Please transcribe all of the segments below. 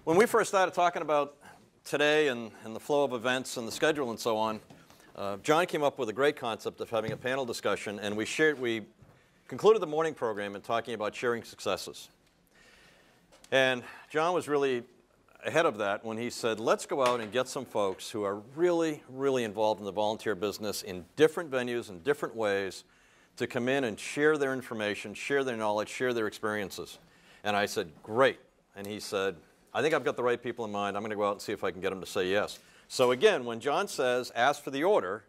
When we first started talking about today and the flow of events and the schedule and so on, John came up with a great concept of having a panel discussion, and we concluded the morning program in talking about sharing successes. And John was really ahead of that when he said, let's go out and get some folks who are really, really involved in the volunteer business in different venues and different ways to come in and share their information, share their knowledge, share their experiences. And I said, great. And he said, I think I've got the right people in mind. I'm going to go out and see if I can get them to say yes. So again, when John says, ask for the order,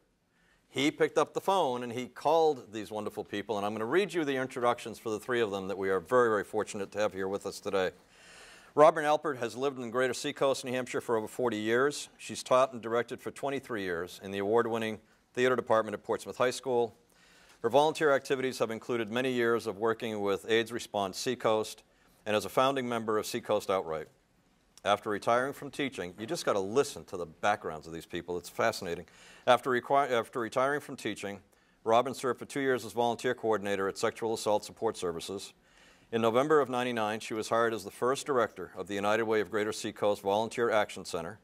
he picked up the phone and he called these wonderful people. And I'm going to read you the introductions for the three of them that we are very, very fortunate to have here with us today. Robin Alpert has lived in the greater Seacoast, New Hampshire for over 40 years. She's taught and directed for 23 years in the award-winning theater department at Portsmouth High School. Her volunteer activities have included many years of working with AIDS Response Seacoast and as a founding member of Seacoast Outright. After retiring from teaching, you just got to listen to the backgrounds of these people. It's fascinating. After retiring from teaching, Robin served for 2 years as volunteer coordinator at Sexual Assault Support Services. In November of '99, she was hired as the first director of the United Way of Greater Seacoast Volunteer Action Center.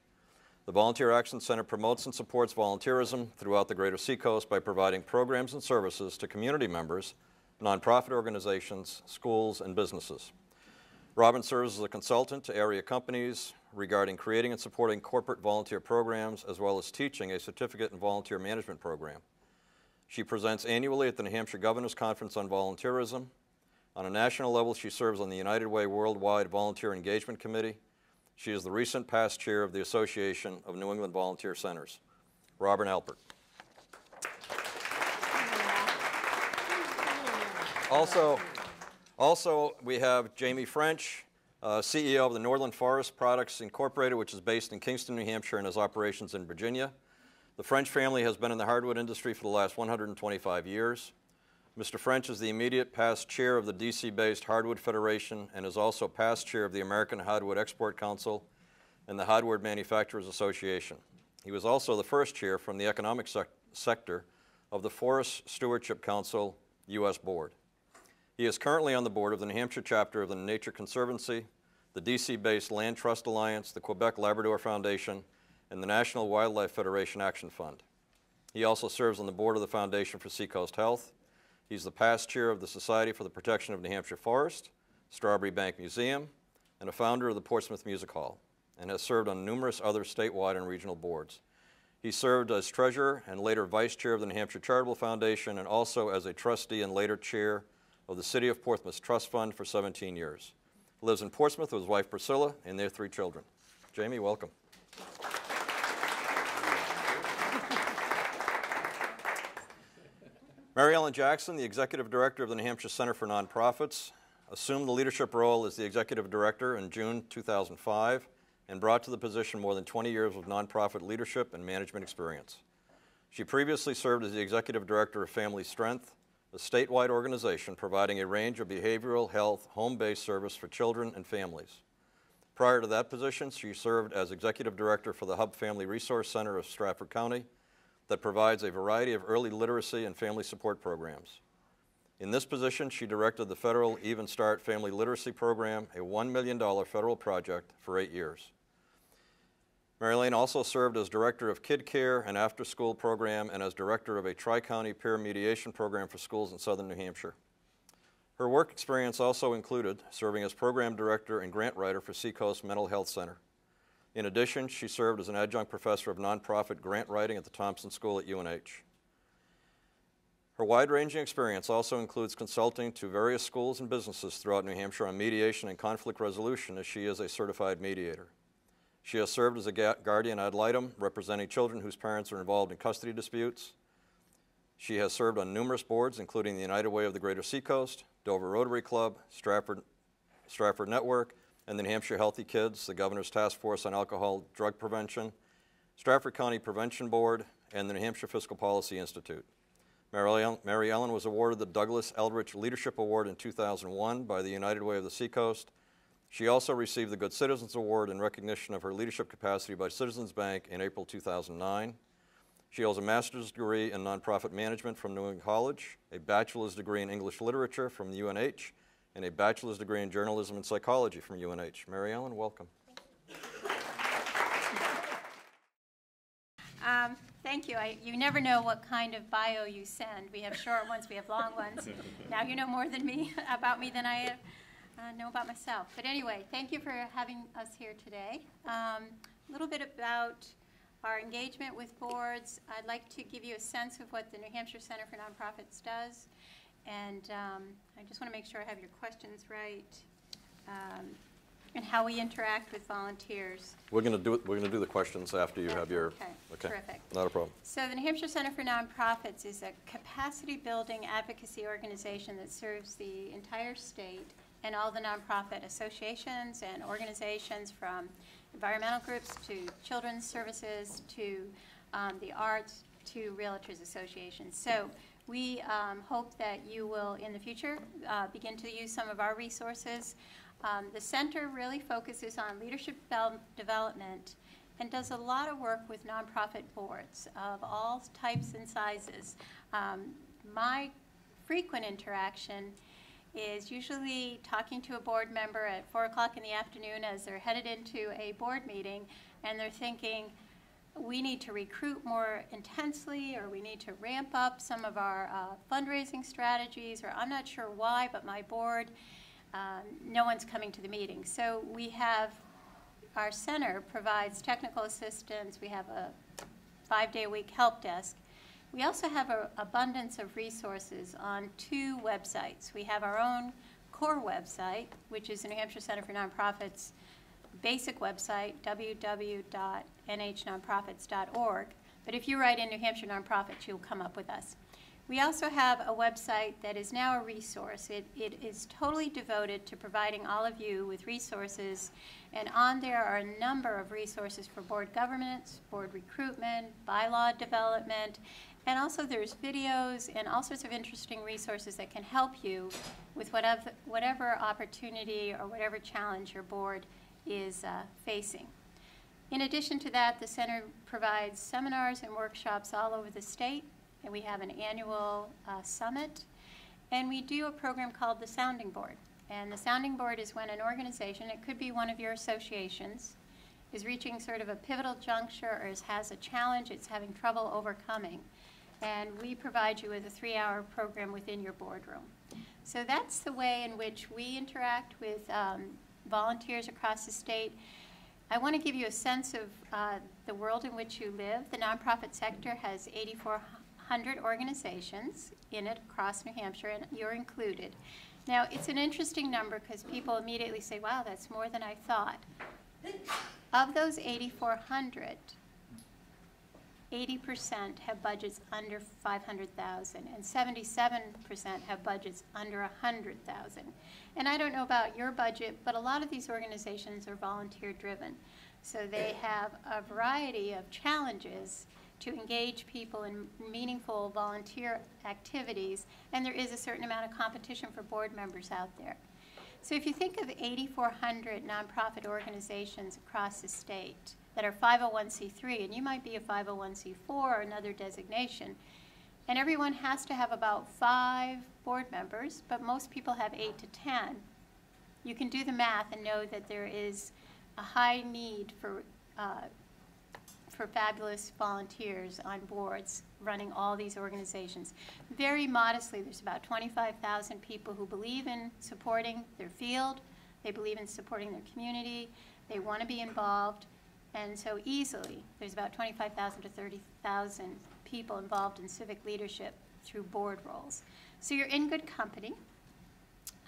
The Volunteer Action Center promotes and supports volunteerism throughout the Greater Seacoast by providing programs and services to community members, nonprofit organizations, schools, and businesses. Robin serves as a consultant to area companies regarding creating and supporting corporate volunteer programs, as well as teaching a certificate in volunteer management program. She presents annually at the New Hampshire Governor's Conference on Volunteerism. On a national level, she serves on the United Way Worldwide Volunteer Engagement Committee. She is the recent past chair of the Association of New England Volunteer Centers. Robin Alpert. Also, we have Jamie French, CEO of the Northland Forest Products Incorporated, which is based in Kingston, New Hampshire, and has operations in Virginia. The French family has been in the hardwood industry for the last 125 years. Mr. French is the immediate past chair of the DC-based Hardwood Federation and is also past chair of the American Hardwood Export Council and the Hardwood Manufacturers Association. He was also the first chair from the economic sector of the Forest Stewardship Council U.S. Board. He is currently on the board of the New Hampshire chapter of the Nature Conservancy, the DC-based Land Trust Alliance, the Quebec Labrador Foundation, and the National Wildlife Federation Action Fund. He also serves on the board of the Foundation for Seacoast Health. He's the past chair of the Society for the Protection of New Hampshire Forest, Strawberry Bank Museum, and a founder of the Portsmouth Music Hall, and has served on numerous other statewide and regional boards. He served as treasurer and later vice chair of the New Hampshire Charitable Foundation and also as a trustee and later chair of the City of Portsmouth's Trust Fund for 17 years. Lives in Portsmouth with his wife Priscilla and their 3 children. Jamie, welcome. Mary Ellen Jackson, the Executive Director of the New Hampshire Center for Nonprofits, assumed the leadership role as the Executive Director in June 2005 and brought to the position more than 20 years of nonprofit leadership and management experience. She previously served as the Executive Director of Family Strength, a statewide organization providing a range of behavioral health, home-based service for children and families. Prior to that position, she served as Executive Director for the Hub Family Resource Center of Stratford County that provides a variety of early literacy and family support programs. In this position, she directed the federal Even Start Family Literacy Program, a $1 million federal project, for 8 years. Mary Ellen also served as Director of Kid Care and After School Program and as Director of a Tri-County Peer Mediation Program for schools in southern New Hampshire. Her work experience also included serving as Program Director and Grant Writer for Seacoast Mental Health Center. In addition, she served as an adjunct professor of nonprofit grant writing at the Thompson School at UNH. Her wide-ranging experience also includes consulting to various schools and businesses throughout New Hampshire on mediation and conflict resolution, as she is a certified mediator. She has served as a guardian ad litem, representing children whose parents are involved in custody disputes. She has served on numerous boards, including the United Way of the Greater Seacoast, Dover Rotary Club, Stratford Network, and the New Hampshire Healthy Kids, the Governor's Task Force on Alcohol Drug Prevention, Stratford County Prevention Board, and the New Hampshire Fiscal Policy Institute. Mary Ellen was awarded the Douglas Eldridge Leadership Award in 2001 by the United Way of the Seacoast. She also received the Good Citizens Award in recognition of her leadership capacity by Citizens Bank in April 2009. She holds a master's degree in nonprofit management from New England College, a bachelor's degree in English literature from UNH, and a bachelor's degree in journalism and psychology from UNH. Mary Ellen, welcome. Thank you. You never know what kind of bio you send. We have short ones, we have long ones. Now you know more than me about me than I know about myself. But anyway, thank you for having us here today. A little bit about our engagement with boards. I'd like to give you a sense of what the New Hampshire Center for Nonprofits does. And I just want to make sure I have your questions right. And how we interact with volunteers. We're going to do the questions after you have your. Okay. Terrific. Not a problem. So the New Hampshire Center for Nonprofits is a capacity building advocacy organization that serves the entire state and all the nonprofit associations and organizations, from environmental groups to children's services to the arts to realtors associations. So we hope that you will in the future begin to use some of our resources. The center really focuses on leadership development and does a lot of work with nonprofit boards of all types and sizes. My frequent interaction is usually talking to a board member at 4 o'clock in the afternoon as they're headed into a board meeting, and they're thinking, we need to recruit more intensely, or we need to ramp up some of our fundraising strategies, or I'm not sure why, but my board, no one's coming to the meeting. So we have, our center provides technical assistance. We have a 5-day-a-week help desk. We also have an abundance of resources on 2 websites. We have our own core website, which is the New Hampshire Center for Nonprofits basic website, www.nhnonprofits.org. But if you write in New Hampshire Nonprofits, you'll come up with us. We also have a website that is now a resource. It is totally devoted to providing all of you with resources, and on there are a number of resources for board governance, board recruitment, bylaw development, and also there's videos and all sorts of interesting resources that can help you with whatever opportunity or whatever challenge your board is facing. In addition to that, the center provides seminars and workshops all over the state. And we have an annual summit, and we do a program called the Sounding Board. And the Sounding Board is when an organization, it could be one of your associations, is reaching sort of a pivotal juncture or has a challenge it's having trouble overcoming. And we provide you with a 3-hour program within your boardroom. So that's the way in which we interact with volunteers across the state. I want to give you a sense of the world in which you live. The nonprofit sector has 8,400 organizations in it across New Hampshire, and you're included. Now, it's an interesting number because people immediately say, wow, that's more than I thought. Of those 8,400, 80% have budgets under $500,000, and 77% have budgets under $100,000. And I don't know about your budget, but a lot of these organizations are volunteer-driven. So they have a variety of challenges to engage people in meaningful volunteer activities, and there is a certain amount of competition for board members out there. So if you think of 8,400 nonprofit organizations across the state that are 501c3, and you might be a 501c4 or another designation, and everyone has to have about 5 board members, but most people have 8 to 10, you can do the math and know that there is a high need for fabulous volunteers on boards running all these organizations. Very modestly, there's about 25,000 people who believe in supporting their field, they believe in supporting their community, they want to be involved, and so easily there's about 25,000 to 30,000 people involved in civic leadership through board roles. So you're in good company.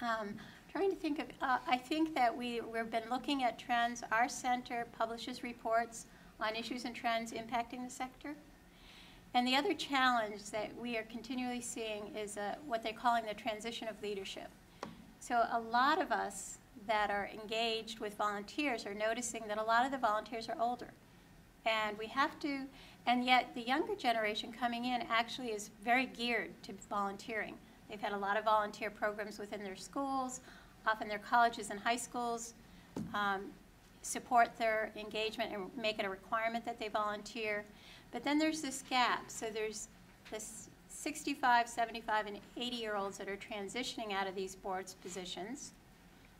Trying to think of, I think that we've been looking at trends. Our center publishes reports on issues and trends impacting the sector. And the other challenge that we are continually seeing is what they're calling the transition of leadership. So a lot of us that are engaged with volunteers are noticing that a lot of the volunteers are older. And we have to, and yet the younger generation coming in actually is very geared to volunteering. They've had a lot of volunteer programs within their schools, often their colleges and high schools support their engagement and make it a requirement that they volunteer. But then there's this gap. So there's this 65, 75, and 80-year-olds that are transitioning out of these boards positions.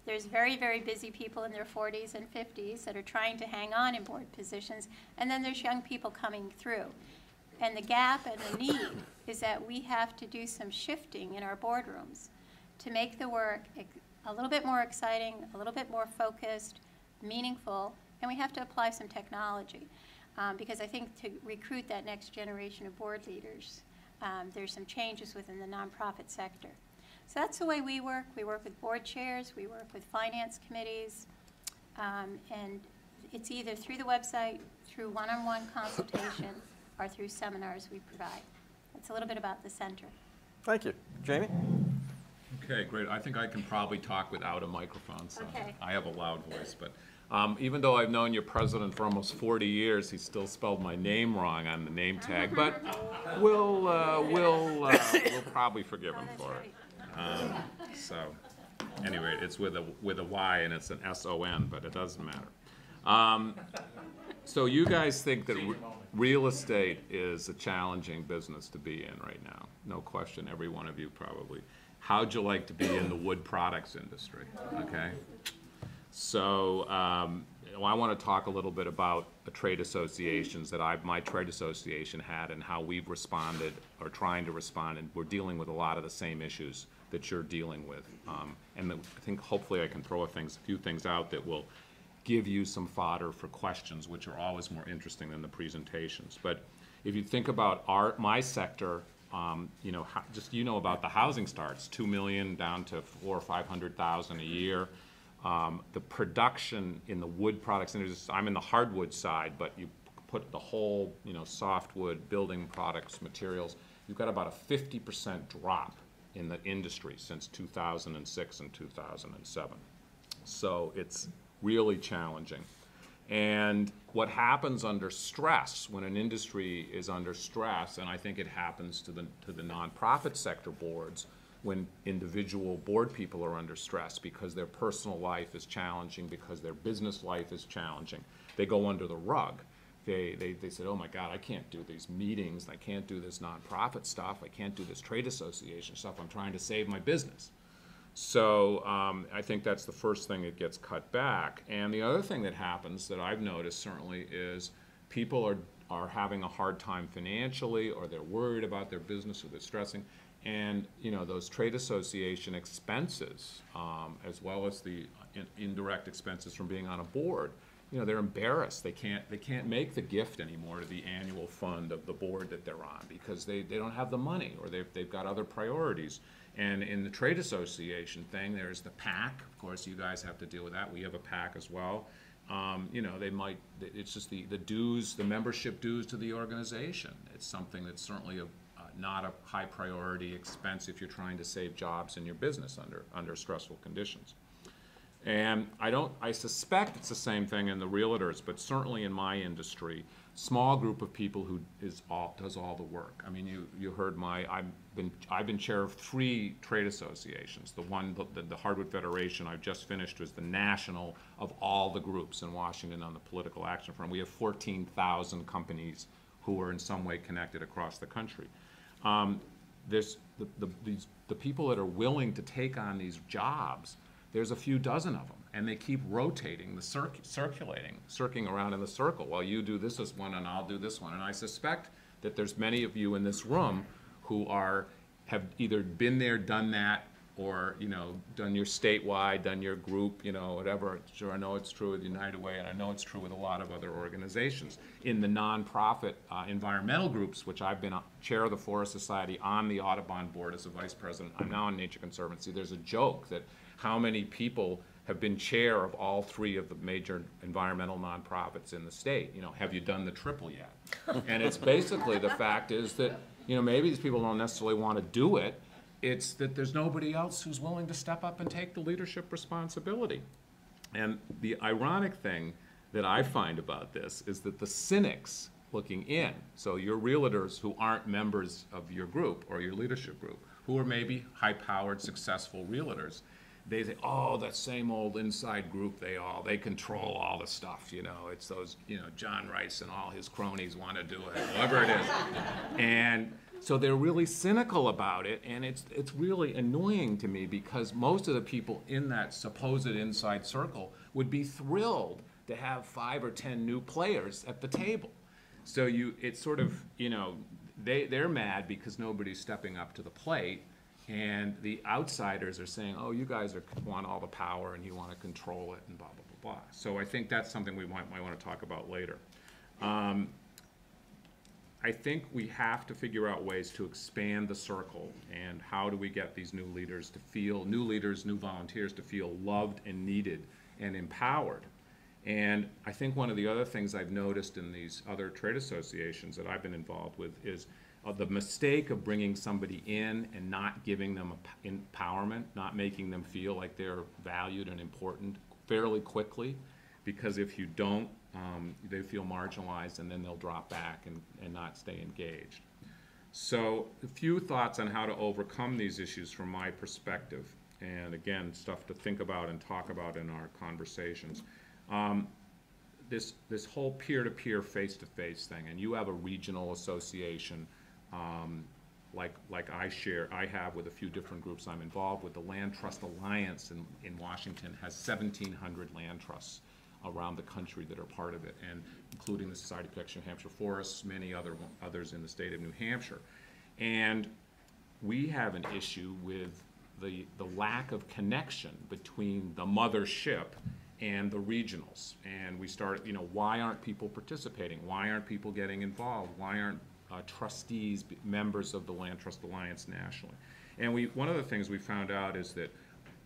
There's very, very busy people in their 40s and 50s that are trying to hang on in board positions, and then there's young people coming through. And the gap and the need is that we have to do some shifting in our boardrooms to make the work a little bit more exciting, a little bit more focused, meaningful, and we have to apply some technology. Because I think to recruit that next generation of board leaders, there's some changes within the nonprofit sector. So that's the way we work. We work with board chairs, we work with finance committees, and it's either through the website, through one-on-one consultation, or through seminars we provide. It's a little bit about the center. Thank you. Jamie? Okay, great. I think I can probably talk without a microphone, so Okay. I have a loud voice. But even though I've known your president for almost 40 years, he still spelled my name wrong on the name tag. But we'll probably forgive him for it. So anyway, it's with a Y and it's an S-O-N, but it doesn't matter. So you guys think that real estate is a challenging business to be in right now? No question, every one of you probably. How'd you like to be in the wood products industry? Okay. So I want to talk a little bit about the trade associations that my trade association had and how we've responded or trying to respond, and we're dealing with a lot of the same issues that you're dealing with. And I think hopefully I can throw a few things out that will give you some fodder for questions, which are always more interesting than the presentations. But if you think about my sector, about the housing starts, 2 million down to 400,000 or 500,000 a year. The production in the wood products, and I'm in the hardwood side, but you put the whole, softwood, building products, materials, you've got about a 50% drop in the industry since 2006 and 2007. So it's really challenging. And what happens under stress, when an industry is under stress, and I think it happens to the nonprofit sector boards, when individual board people are under stress because their personal life is challenging, because their business life is challenging, they go under the rug. They said, oh my God, I can't do these meetings, I can't do this nonprofit stuff, I can't do this trade association stuff, I'm trying to save my business. So I think that's the first thing that gets cut back. And the other thing that happens that I've noticed certainly is people are having a hard time financially, or they're worried about their business, or they're stressing. And those trade association expenses, as well as the indirect expenses from being on a board, they're embarrassed. They can't make the gift anymore to the annual fund of the board that they're on because they don't have the money, or they've got other priorities. And in the trade association thing, there's the PAC. Of course, you guys have to deal with that. We have a PAC as well. It's just the dues, the membership dues to the organization. It's something that's certainly not a high priority expense if you're trying to save jobs in your business under stressful conditions. And I suspect it's the same thing in the realtors, but certainly in my industry, small group of people who does all the work. I mean, you heard I've been chair of 3 trade associations. The Hardwood Federation I've just finished was the national of all the groups in Washington on the political action front. We have 14,000 companies who are in some way connected across the country. There's the people that are willing to take on these jobs. There's a few dozen of them, and they keep rotating, circling around in the circle. Well, you do this one, and I'll do this one. And I suspect that there's many of you in this room who have either been there, done that, or done your statewide, done your group, whatever. Sure, I know it's true with United Way, and I know it's true with a lot of other organizations. In the nonprofit environmental groups, which I've been chair of the Forest Society, on the Audubon board as a vice president, I'm now in Nature Conservancy. There's a joke that how many people have been chair of all 3 of the major environmental nonprofits in the state. Have you done the triple yet? And it's basically the fact is that maybe these people don't necessarily want to do it. It's that there's nobody else who's willing to step up and take the leadership responsibility. And the ironic thing that I find about this is that the cynics looking in, so your realtors who aren't members of your group or your leadership group, who are maybe high-powered, successful realtors, they say, oh, that same old inside group, they control all the stuff, it's those, John Rice and all his cronies want to do it, whatever it is. And So they're really cynical about it, and it's really annoying to me because most of the people in that supposed inside circle would be thrilled to have 5 or 10 new players at the table. So it's sort of, you know, they're mad because nobody's stepping up to the plate, and the outsiders are saying, oh, you guys want all the power and you want to control it and blah, blah, blah, blah. So I think that's something we might want to talk about later. I think we have to figure out ways to expand the circle, and how do we get these new leaders, new volunteers to feel loved and needed and empowered. And I think one of the other things I've noticed in these other trade associations that I've been involved with is the mistake of bringing somebody in and not giving them empowerment, not making them feel like they're valued and important fairly quickly, because if you don't, they feel marginalized, and then they'll drop back and not stay engaged. So a few thoughts on how to overcome these issues from my perspective, and again, stuff to think about and talk about in our conversations. This whole peer-to-peer, face-to-face thing, and you have a regional association like I have with a few different groups I'm involved with. The Land Trust Alliance in Washington has 1,700 land trusts around the country that are part of it, and including the Society of Protection of New Hampshire Forests, many others in the state of New Hampshire. And we have an issue with the lack of connection between the mothership and the regionals. And we started, you know, why aren't people participating? Why aren't people getting involved? Why aren't trustees members of the Land Trust Alliance nationally? And one of the things we found out is that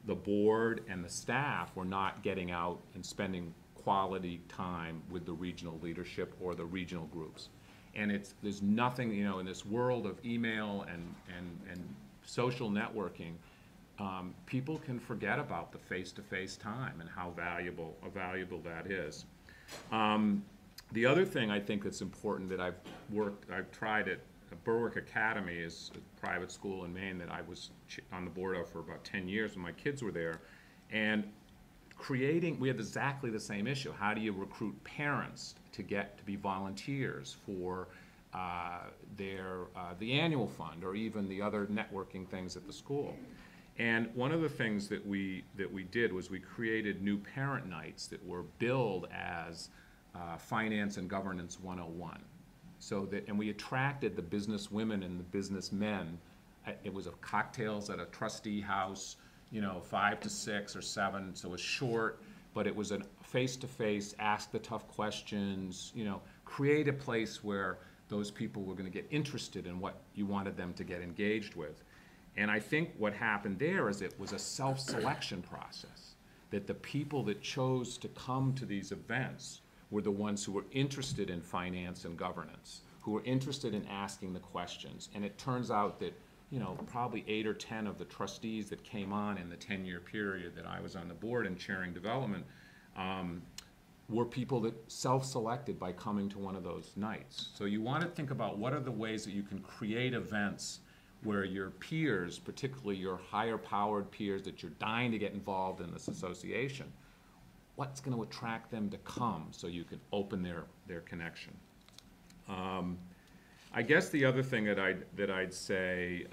the board and the staff were not getting out and spending quality time with the regional leadership or the regional groups. And there's nothing, you know, in this world of email and social networking, people can forget about the face-to-face time and how valuable that is. The other thing I think that's important that I've tried at Berwick Academy, is a private school in Maine that I was on the board of for about 10 years when my kids were there, and we had exactly the same issue. How do you recruit parents to be volunteers for the annual fund, or even the other networking things at the school? And one of the things that we did was we created new parent nights that were billed as Finance and Governance 101. And we attracted the business women and the businessmen. It was cocktails at a trustee house, you know, 5 to 6 or 7, so it was short, but it was a face-to-face, ask the tough questions, you know, create a place where those people were going to get interested in what you wanted them to get engaged with. And I think what happened there is it was a self-selection process, that the people that chose to come to these events were the ones who were interested in finance and governance, who were interested in asking the questions. And it turns out that, you know, probably 8 or 10 of the trustees that came on in the 10-year period that I was on the board and chairing development were people that self-selected by coming to one of those nights. So you want to think about what are the ways that you can create events where your peers, particularly your higher-powered peers that you're dying to get involved in this association, what's going to attract them to come so you can open their connection. I guess the other thing that I'd say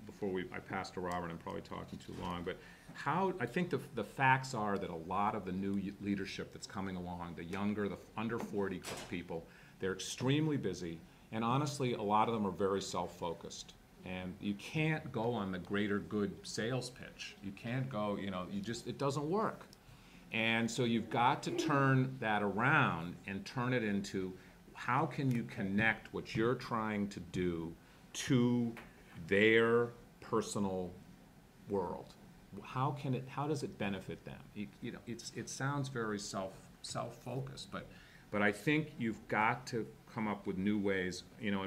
before I pass to Robert, I'm probably talking too long, but I think the facts are that a lot of the new leadership that's coming along, the younger, the under 40 people, they're extremely busy, and honestly, a lot of them are very self-focused. And you can't go on the greater good sales pitch. You can't go, you know, it doesn't work. And so you've got to turn that around and turn it into, how can you connect what you're trying to do to their personal world? How does it benefit them? You know, it sounds very self-focused, but I think you've got to come up with new ways. You know,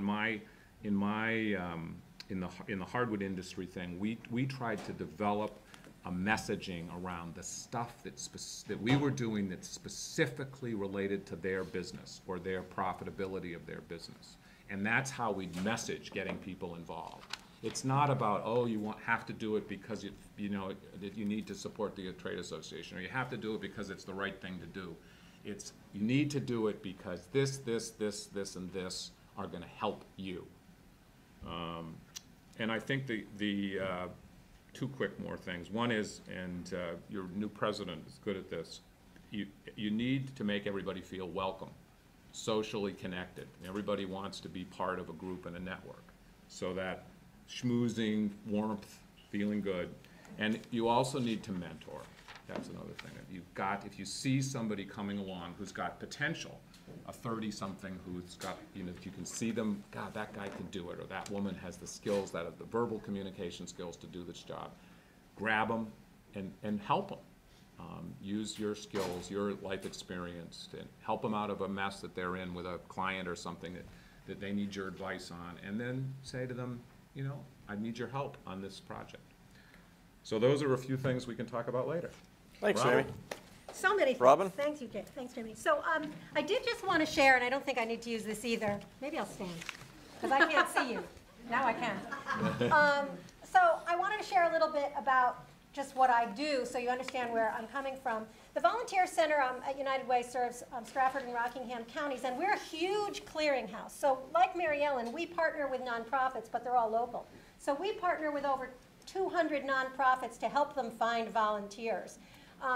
in the hardwood industry thing, we tried to develop a messaging around the stuff that we were doing that's specifically related to their business or their profitability of their business. And that's how we message getting people involved. It's not about, oh, you have to do it because you know that you need to support the trade association, or you have to do it because it's the right thing to do. It's, you need to do it because this, and this are going to help you. And I think the two quick more things. One is, and your new president is good at this, you need to make everybody feel welcome, socially connected. Everybody wants to be part of a group and a network. So that schmoozing, warmth, feeling good. And you also need to mentor. That's another thing. If you see somebody coming along who's got potential, a 30-something who's got, if you can see them, God, that guy can do it, or that woman has the skills, the verbal communication skills to do this job, grab them and help them. Use your skills, your life experience, and help them out of a mess that they're in with a client or something that they need your advice on, and then say to them, I need your help on this project. So those are a few things we can talk about later. Thanks, Robin? Jamie. So many things. Robin? Thanks, you, Thanks, Jamie. So I did just want to share, and I don't think I need to use this either. Maybe I'll stand, because I can't see you. Now I can. So I wanted to share a little bit about just what I do, so you understand where I'm coming from. The Volunteer Center at United Way serves Stratford and Rockingham counties, and we're a huge clearinghouse. So like Mary Ellen, we partner with nonprofits, but they're all local. So we partner with over 200 nonprofits to help them find volunteers.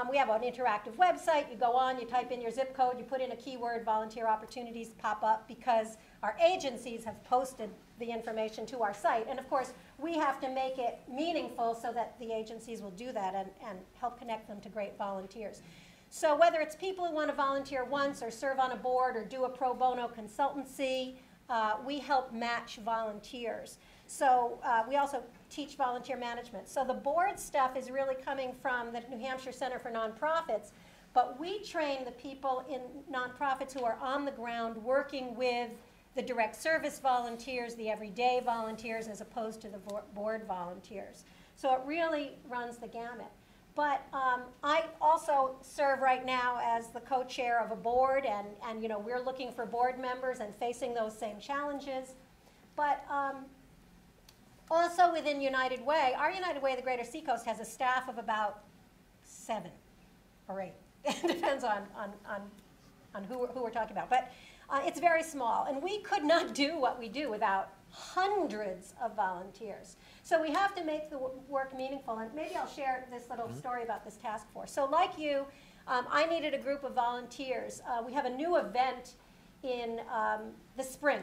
We have an interactive website. You go on, you type in your zip code, you put in a keyword, volunteer opportunities pop up because our agencies have posted the information to our site. And of course, we have to make it meaningful so that the agencies will do that and help connect them to great volunteers. So whether it's people who want to volunteer once or serve on a board or do a pro bono consultancy, we help match volunteers. So we also teach volunteer management. So the board stuff is really coming from the New Hampshire Center for Nonprofits, but we train the people in nonprofits who are on the ground working with the direct service volunteers, the everyday volunteers, as opposed to the board volunteers. So it really runs the gamut. But I also serve right now as the co-chair of a board, and we're looking for board members and facing those same challenges. But also within United Way, our United Way, the Greater Seacoast, has a staff of about 7 or 8. It depends on who we're talking about. But it's very small, and we could not do what we do without hundreds of volunteers. So we have to make the work meaningful, and maybe I'll share this little story about this task force. So like you, I needed a group of volunteers. We have a new event in the spring.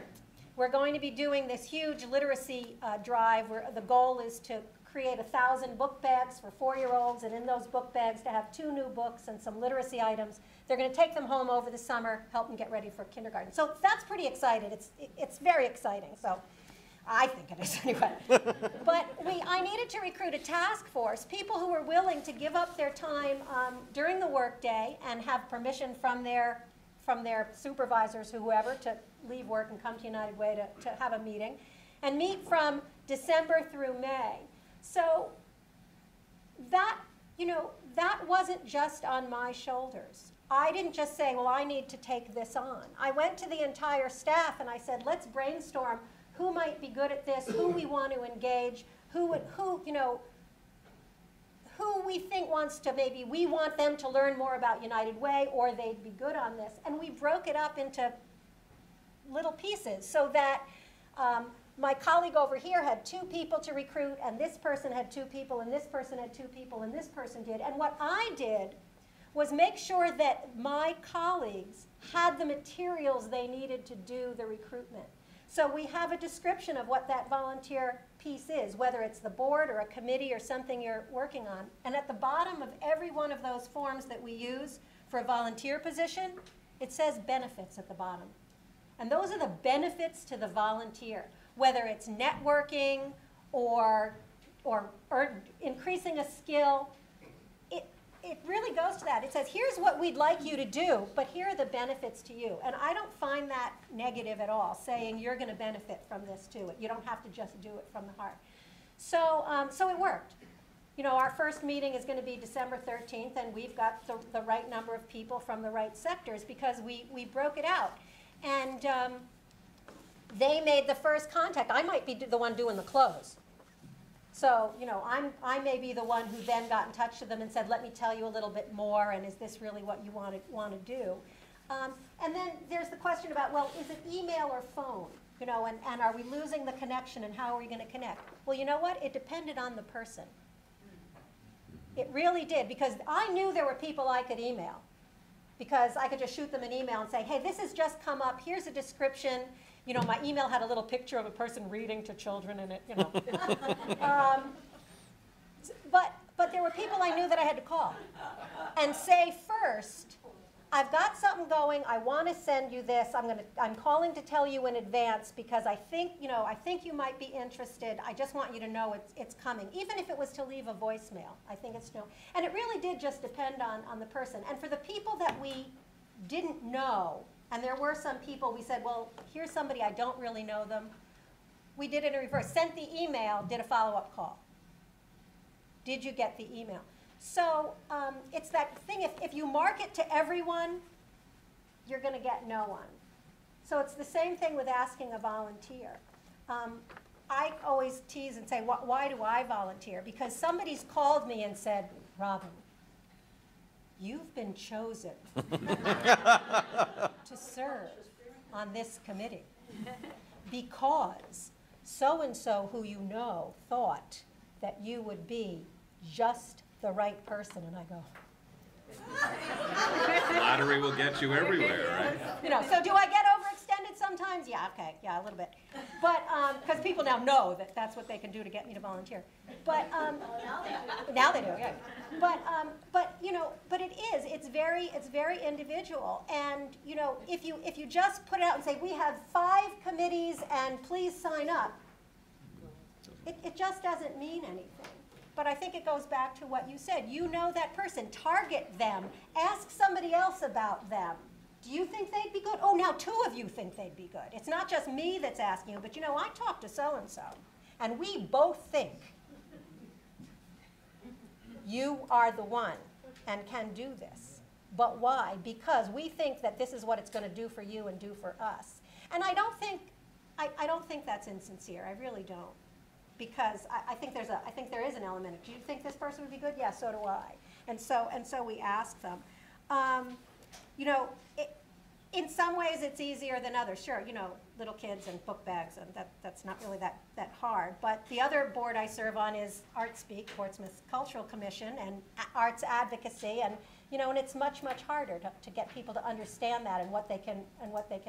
We're going to be doing this huge literacy drive where the goal is to create 1,000 book bags for 4-year-olds, and in those book bags to have 2 new books and some literacy items. They're going to take them home over the summer, help them get ready for kindergarten. So that's pretty exciting. It's very exciting. So I think it is anyway. But I needed to recruit a task force, people who were willing to give up their time during the workday and have permission from their supervisors, whoever, to leave work and come to United Way to have a meeting, and meet from December through May. So that wasn't just on my shoulders. I didn't just say, well, I need to take this on. I went to the entire staff and I said, let's brainstorm who might be good at this, who we want to engage, who we think wants to, maybe we want them to learn more about United Way, or they'd be good on this. And we broke it up into little pieces so that my colleague over here had 2 people to recruit, and this person had 2 people, and this person had 2 people, and this person did. And what I did was make sure that my colleagues had the materials they needed to do the recruitment. So we have a description of what that volunteer piece is, whether it's the board or a committee or something you're working on. And at the bottom of every one of those forms that we use for a volunteer position, it says benefits at the bottom. And those are the benefits to the volunteer, whether it's networking or increasing a skill. It really goes to that. It says, here's what we'd like you to do, but here are the benefits to you. And I don't find that negative at all, saying you're going to benefit from this too. You don't have to just do it from the heart. So, so it worked. Our first meeting is going to be December 13th, and we've got the right number of people from the right sectors because we broke it out. And they made the first contact. I might be the one doing the close. So, I may be the one who then got in touch with them and said, let me tell you a little bit more, and is this really what you want to do? And then there's the question about, well, is it email or phone? You know, and are we losing the connection, and how are we going to connect? Well, you know what? It depended on the person. It really did, because I knew there were people I could email, because I could just shoot them an email and say, hey, this has just come up, here's a description. You know, my email had a little picture of a person reading to children in it, you know. But there were people I knew that I had to call and say first, I've got something going, I want to send you this, I'm calling to tell you in advance because I think you might be interested, I just want you to know it's coming. Even if it was to leave a voicemail, I think it's no. And it really did just depend on the person. And for the people that we didn't know, and there were some people we said, well, here's somebody, I don't really know them, we did it in reverse. Sent the email, did a follow-up call. Did you get the email? So it's that thing, if you market to everyone, you're going to get no one. So it's the same thing with asking a volunteer. I always tease and say, why do I volunteer? Because somebody's called me and said, Robin, you've been chosen to serve on this committee because so-and-so who you know thought that you would be just the right person. And I go, Lottery will get you everywhere, right? you know, so do I get overextended sometimes? Yeah, okay, yeah, a little bit. But, because people now know that that's what they can do to get me to volunteer. But, now they do, yeah. But, you know, but it's very individual. And, you know, if you just put it out and say, we have 5 committees and please sign up, it just doesn't mean anything. But I think it goes back to what you said. You know that person. Target them. Ask somebody else about them. Do you think they'd be good? Oh, now 2 of you think they'd be good. It's not just me that's asking you, but you know, I talked to so-and-so, and we both think you are the one and can do this. But why? Because we think that this is what it's going to do for you and do for us. And I don't think that's insincere. I really don't. Because I think there is an element of, do you think this person would be good? Yeah, so do I. And so we ask them. You know, in some ways it's easier than others. Sure, you know, little kids and book bags, and that's not really that hard. But the other board I serve on is ArtSpeak, Portsmouth Cultural Commission, and arts advocacy, and you know, and it's much harder to get people to understand that and what they can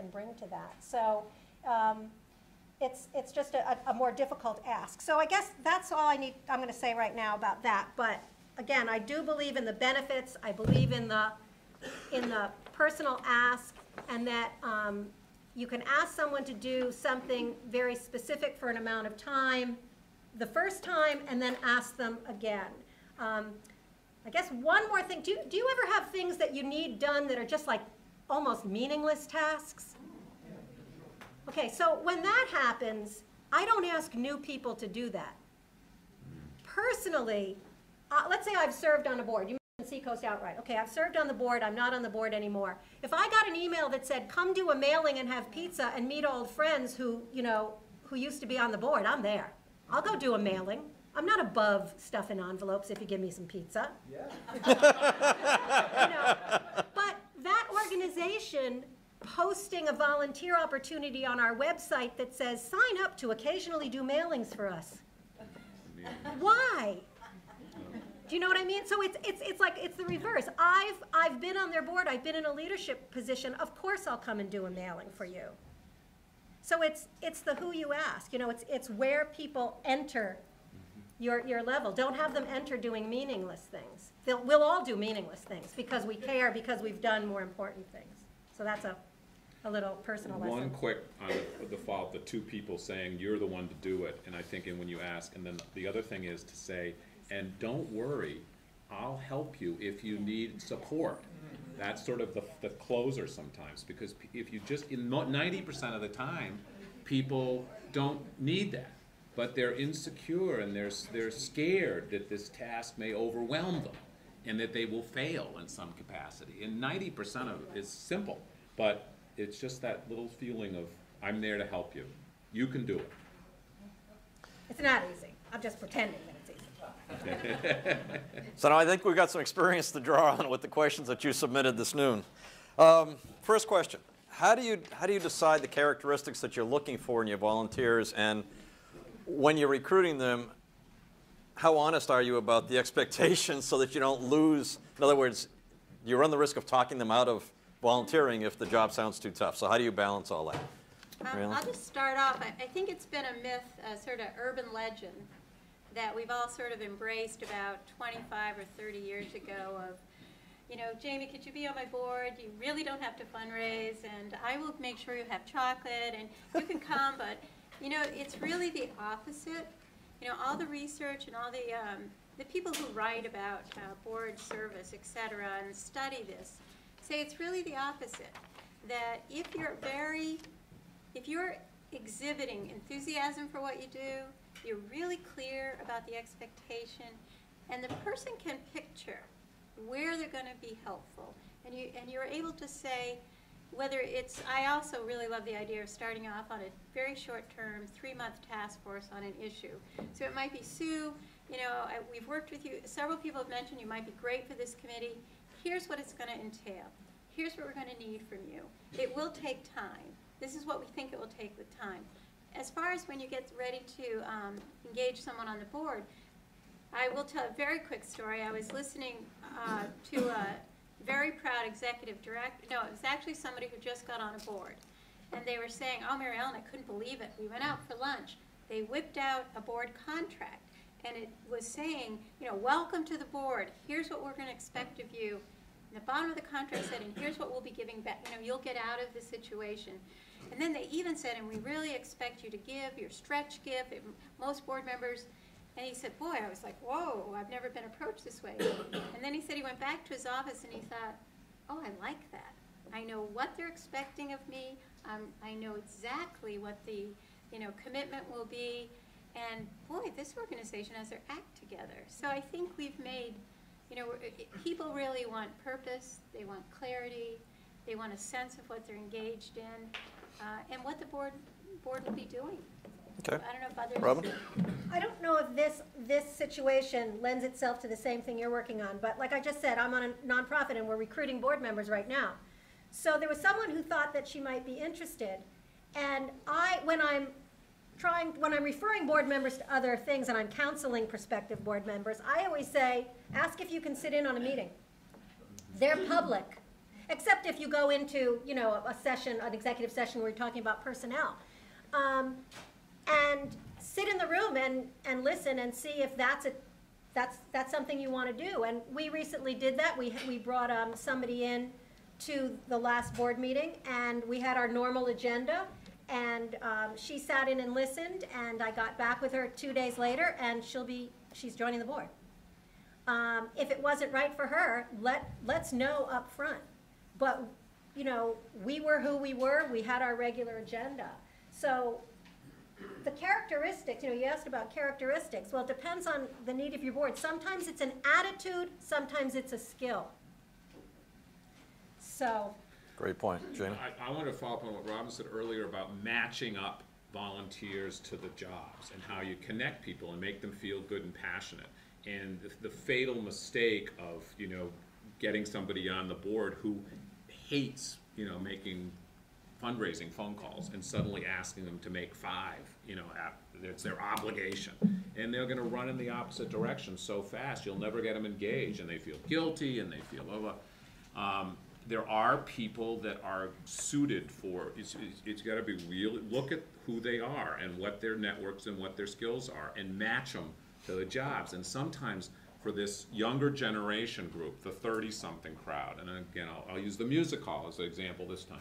bring to that. So. It's just a more difficult ask. So I guess that's all I'm going to say right now about that. But again, I do believe in the benefits. I believe in the personal ask, and that you can ask someone to do something very specific for an amount of time the first time, and then ask them again. I guess one more thing. Do you ever have things that you need done that are just like almost meaningless tasks? Okay, so when that happens, I don't ask new people to do that. Personally, let's say I've served on a board. You mentioned Seacoast outright. Okay, I've served on the board. I'm not on the board anymore. If I got an email that said, come do a mailing and have pizza and meet old friends who used to be on the board, I'm there. I'll go do a mailing. I'm not above stuffing envelopes if you give me some pizza. Yeah. You know, but that organization posting a volunteer opportunity on our website that says, sign up to occasionally do mailings for us. Why? Do you know what I mean? So it's like, it's the reverse. I've been on their board, I've been in a leadership position, of course I'll come and do a mailing for you. So it's the who you ask, you know, it's where people enter your level. Don't have them enter doing meaningless things. We'll all do meaningless things because we care, because we've done more important things. So that's a little personal lesson. One quick on the follow-up, the 2 people saying you're the one to do it, and I think when you ask, and then the other thing is to say, and don't worry, I'll help you if you need support. That's sort of the closer sometimes, because if you just, in 90% of the time, people don't need that, but they're insecure and they're scared that this task may overwhelm them and that they will fail in some capacity. And 90% of it is simple, but it's just that little feeling of, I'm there to help you. You can do it. It's not easy. I'm just pretending that it's easy. So now I think we've got some experience to draw on with the questions that you submitted this noon. First question, how do you decide the characteristics that you're looking for in your volunteers, and when you're recruiting them, how honest are you about the expectations so that you don't lose? In other words, you run the risk of talking them out of volunteering if the job sounds too tough. So how do you balance all that? I'll just start off. I think it's been a myth, a sort of urban legend, that we've all sort of embraced about 25 or 30 years ago of, you know, Jamie, could you be on my board? You really don't have to fundraise, and I will make sure you have chocolate, and you can come, but, you know, it's really the opposite. You know, all the research and all the people who write about board service, et cetera, and study this, say it's really the opposite. That if you're exhibiting enthusiasm for what you do, you're really clear about the expectation, and the person can picture where they're going to be helpful, and you're able to say whether it's. I also really love the idea of starting off on a very short-term, 3-month task force on an issue. So it might be, Sue, you know, we've worked with you. Several people have mentioned you might be great for this committee. Here's what it's going to entail. Here's what we're going to need from you. It will take time. This is what we think it will take with time. As far as when you get ready to engage someone on the board, I will tell a very quick story. I was listening to a very proud executive director. No, it was actually somebody who just got on a board. And they were saying, oh, Mary Ellen, I couldn't believe it. We went out for lunch. They whipped out a board contract. And it was saying, you know, welcome to the board. Here's what we're going to expect of you. And the bottom of the contract said, and here's what we'll be giving back. You know, you'll get out of the situation. And then they even said, and we really expect you to give your stretch gift. Most board members. And he said, boy, I was like, whoa, I've never been approached this way. And then he said he went back to his office and he thought, oh, I like that. I know what they're expecting of me. I know exactly what the, you know, commitment will be. And boy, this organization has their act together. So I think we've made, you know, people really want purpose. They want clarity. They want a sense of what they're engaged in and what the board will be doing. Okay. I don't know if others. Robin? I don't know if this situation lends itself to the same thing you're working on, but like I just said, I'm on a nonprofit and we're recruiting board members right now. So there was someone who thought that she might be interested, and when I'm referring board members to other things and I'm counseling prospective board members, I always say, ask if you can sit in on a meeting. They're public, except if you go into, you know, a session, an executive session where you're talking about personnel. And sit in the room and listen and see if that's something you want to do. And we recently did that. We brought somebody in to the last board meeting, and we had our normal agenda, and she sat in and listened, and I got back with her 2 days later, and she's joining the board. If it wasn't right for her, let's know up front. But you know, we were who we were. We had our regular agenda. So the characteristics, you know, you asked about characteristics. Well, it depends on the need of your board. Sometimes it's an attitude, sometimes it's a skill. So. Great point. Jamie? I want to follow up on what Robin said earlier about matching up volunteers to the jobs and how you connect people and make them feel good and passionate. And the fatal mistake of, you know, getting somebody on the board who hates, you know, making fundraising phone calls and suddenly asking them to make 5, you know, it's their obligation. And they're going to run in the opposite direction so fast, you'll never get them engaged, and they feel guilty, and they feel, there are people that are suited for, it's got to be real, look at who they are and what their networks and what their skills are, and match them to the jobs. And sometimes for this younger generation group, the 30-something crowd, and again, I'll use the music hall as an example this time.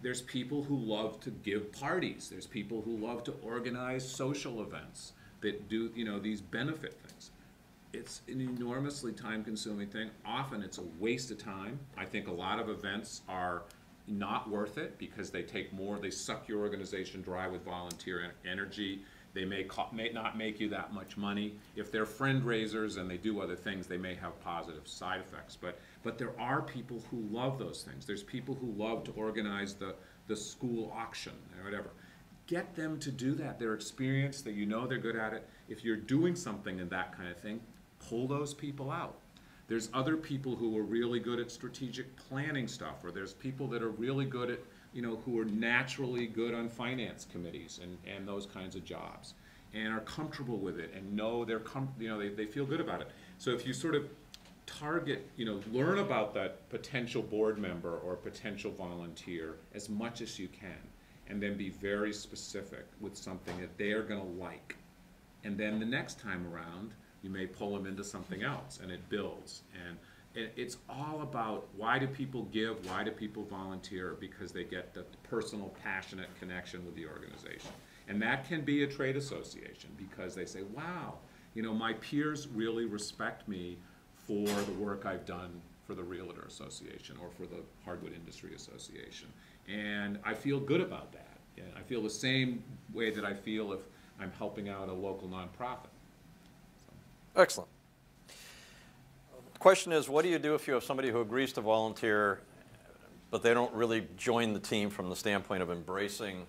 There's people who love to give parties. There's people who love to organize social events that do, you know, these benefit things. It's an enormously time-consuming thing. Often it's a waste of time. I think a lot of events are not worth it because they take more, they suck your organization dry with volunteer energy. They may not make you that much money. If they're fundraisers and they do other things, they may have positive side effects. But there are people who love those things. There's people who love to organize the school auction or whatever. Get them to do that. They're experienced, that you know they're good at it. If you're doing something in that kind of thing, pull those people out. There's other people who are really good at strategic planning stuff, or there's people that are really good at, who are naturally good on finance committees and those kinds of jobs, and are comfortable with it and know they feel good about it. So if you sort of target, learn about that potential board member or potential volunteer as much as you can, and then be very specific with something that they are going to like. And then the next time around, you may pull them into something else, and it builds. And it's all about, why do people give, why do people volunteer? Because they get the personal, passionate connection with the organization. And that can be a trade association, because they say, wow, my peers really respect me for the work I've done for the Realtor Association or for the Hardwood Industry Association. And I feel good about that. And I feel the same way that I feel if I'm helping out a local nonprofit. Excellent. The question is, what do you do if you have somebody who agrees to volunteer, but they don't really join the team from the standpoint of embracing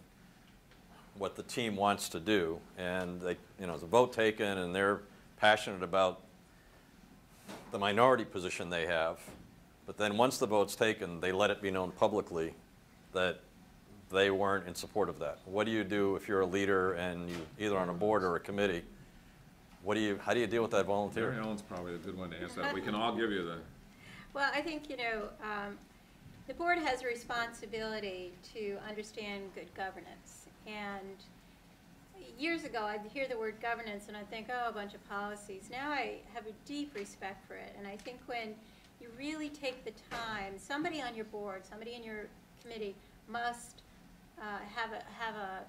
what the team wants to do, and they, there's a vote taken, and they're passionate about the minority position they have, but then once the vote's taken, they let it be known publicly that they weren't in support of that. What do you do if you're a leader and you either on a board or a committee? How do you deal with that volunteer? Mary Ellen's probably a good one to answer that. We can all give you the... Well, I think, the board has a responsibility to understand good governance. And years ago, I'd hear the word governance and I'd think, oh, a bunch of policies. Now I have a deep respect for it. And I think when you really take the time, somebody on your board, somebody in your committee must have a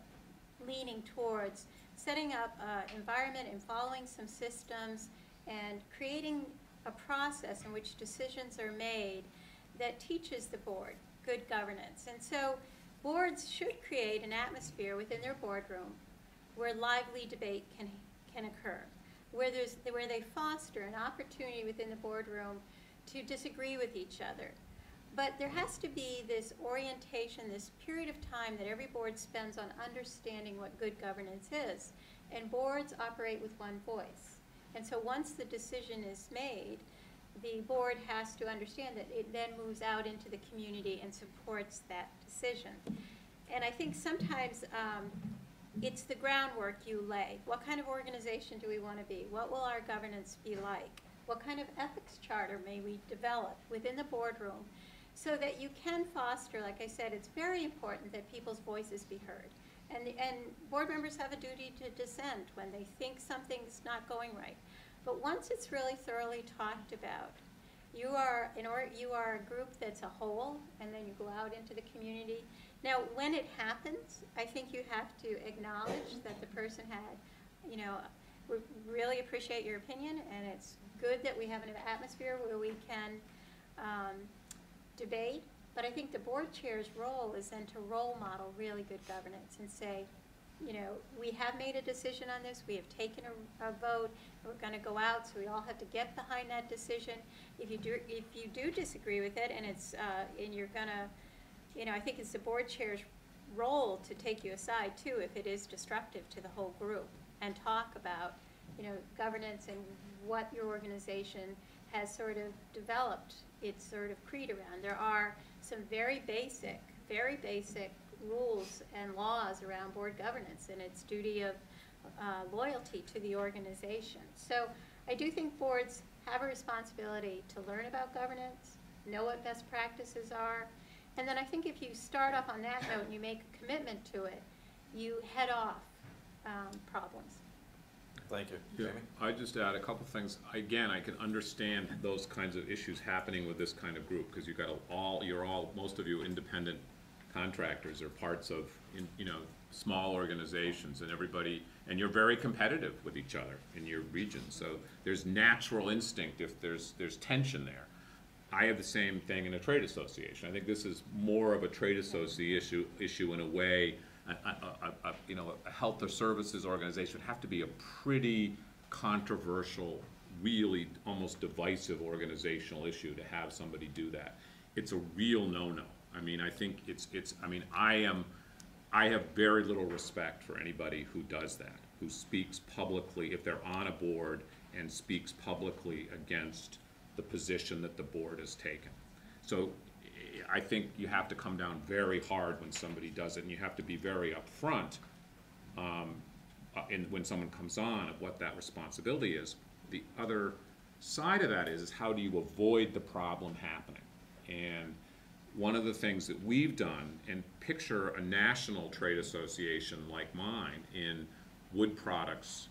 leaning towards setting up an environment and following some systems and creating a process in which decisions are made that teaches the board good governance. And so boards should create an atmosphere within their boardroom where lively debate can occur, where they foster an opportunity within the boardroom to disagree with each other. But there has to be this orientation, this period of time that every board spends on understanding what good governance is. And boards operate with one voice. And so once the decision is made, the board has to understand that it then moves out into the community and supports that decision. And I think sometimes it's the groundwork you lay. What kind of organization do we want to be? What will our governance be like? What kind of ethics charter may we develop within the boardroom so that you can foster, like I said, it's very important that people's voices be heard. And board members have a duty to dissent when they think something's not going right. But once it's really thoroughly talked about, you are a group that's a whole, and then you go out into the community. Now, when it happens, I think you have to acknowledge that the person had, we really appreciate your opinion, and it's good that we have an atmosphere where we can debate. But I think the board chair's role is then to role model really good governance and say, we have made a decision on this, we have taken a vote, we're going to go out, so we all have to get behind that decision. If you do disagree with it, and it's and you're gonna, I think it's the board chair's role to take you aside too if it is disruptive to the whole group and talk about, governance and what your organization has sort of developed its sort of creed around. There are some very basic rules and laws around board governance and its duty of loyalty to the organization. So I do think boards have a responsibility to learn about governance, know what best practices are, and then I think if you start off on that note and you make a commitment to it, you head off problems. Thank you. Yeah, I just add a couple things. Again, I can understand those kinds of issues happening with this kind of group because most of you independent contractors are parts of, small organizations, and you're very competitive with each other in your region. So there's natural instinct if there's tension there. I have the same thing in a trade association. I think this is more of a trade association issue in a way. A health or services organization would have to be a pretty controversial, really almost divisive organizational issue to have somebody do that. It's a real no-no. I mean, I think I have very little respect for anybody who does that, who speaks publicly, if they're on a board and speaks publicly against the position that the board has taken. So I think you have to come down very hard when somebody does it, and you have to be very upfront when someone comes on of what that responsibility is. The other side of that is how do you avoid the problem happening? And one of the things that we've done, and picture a national trade association like mine in wood products,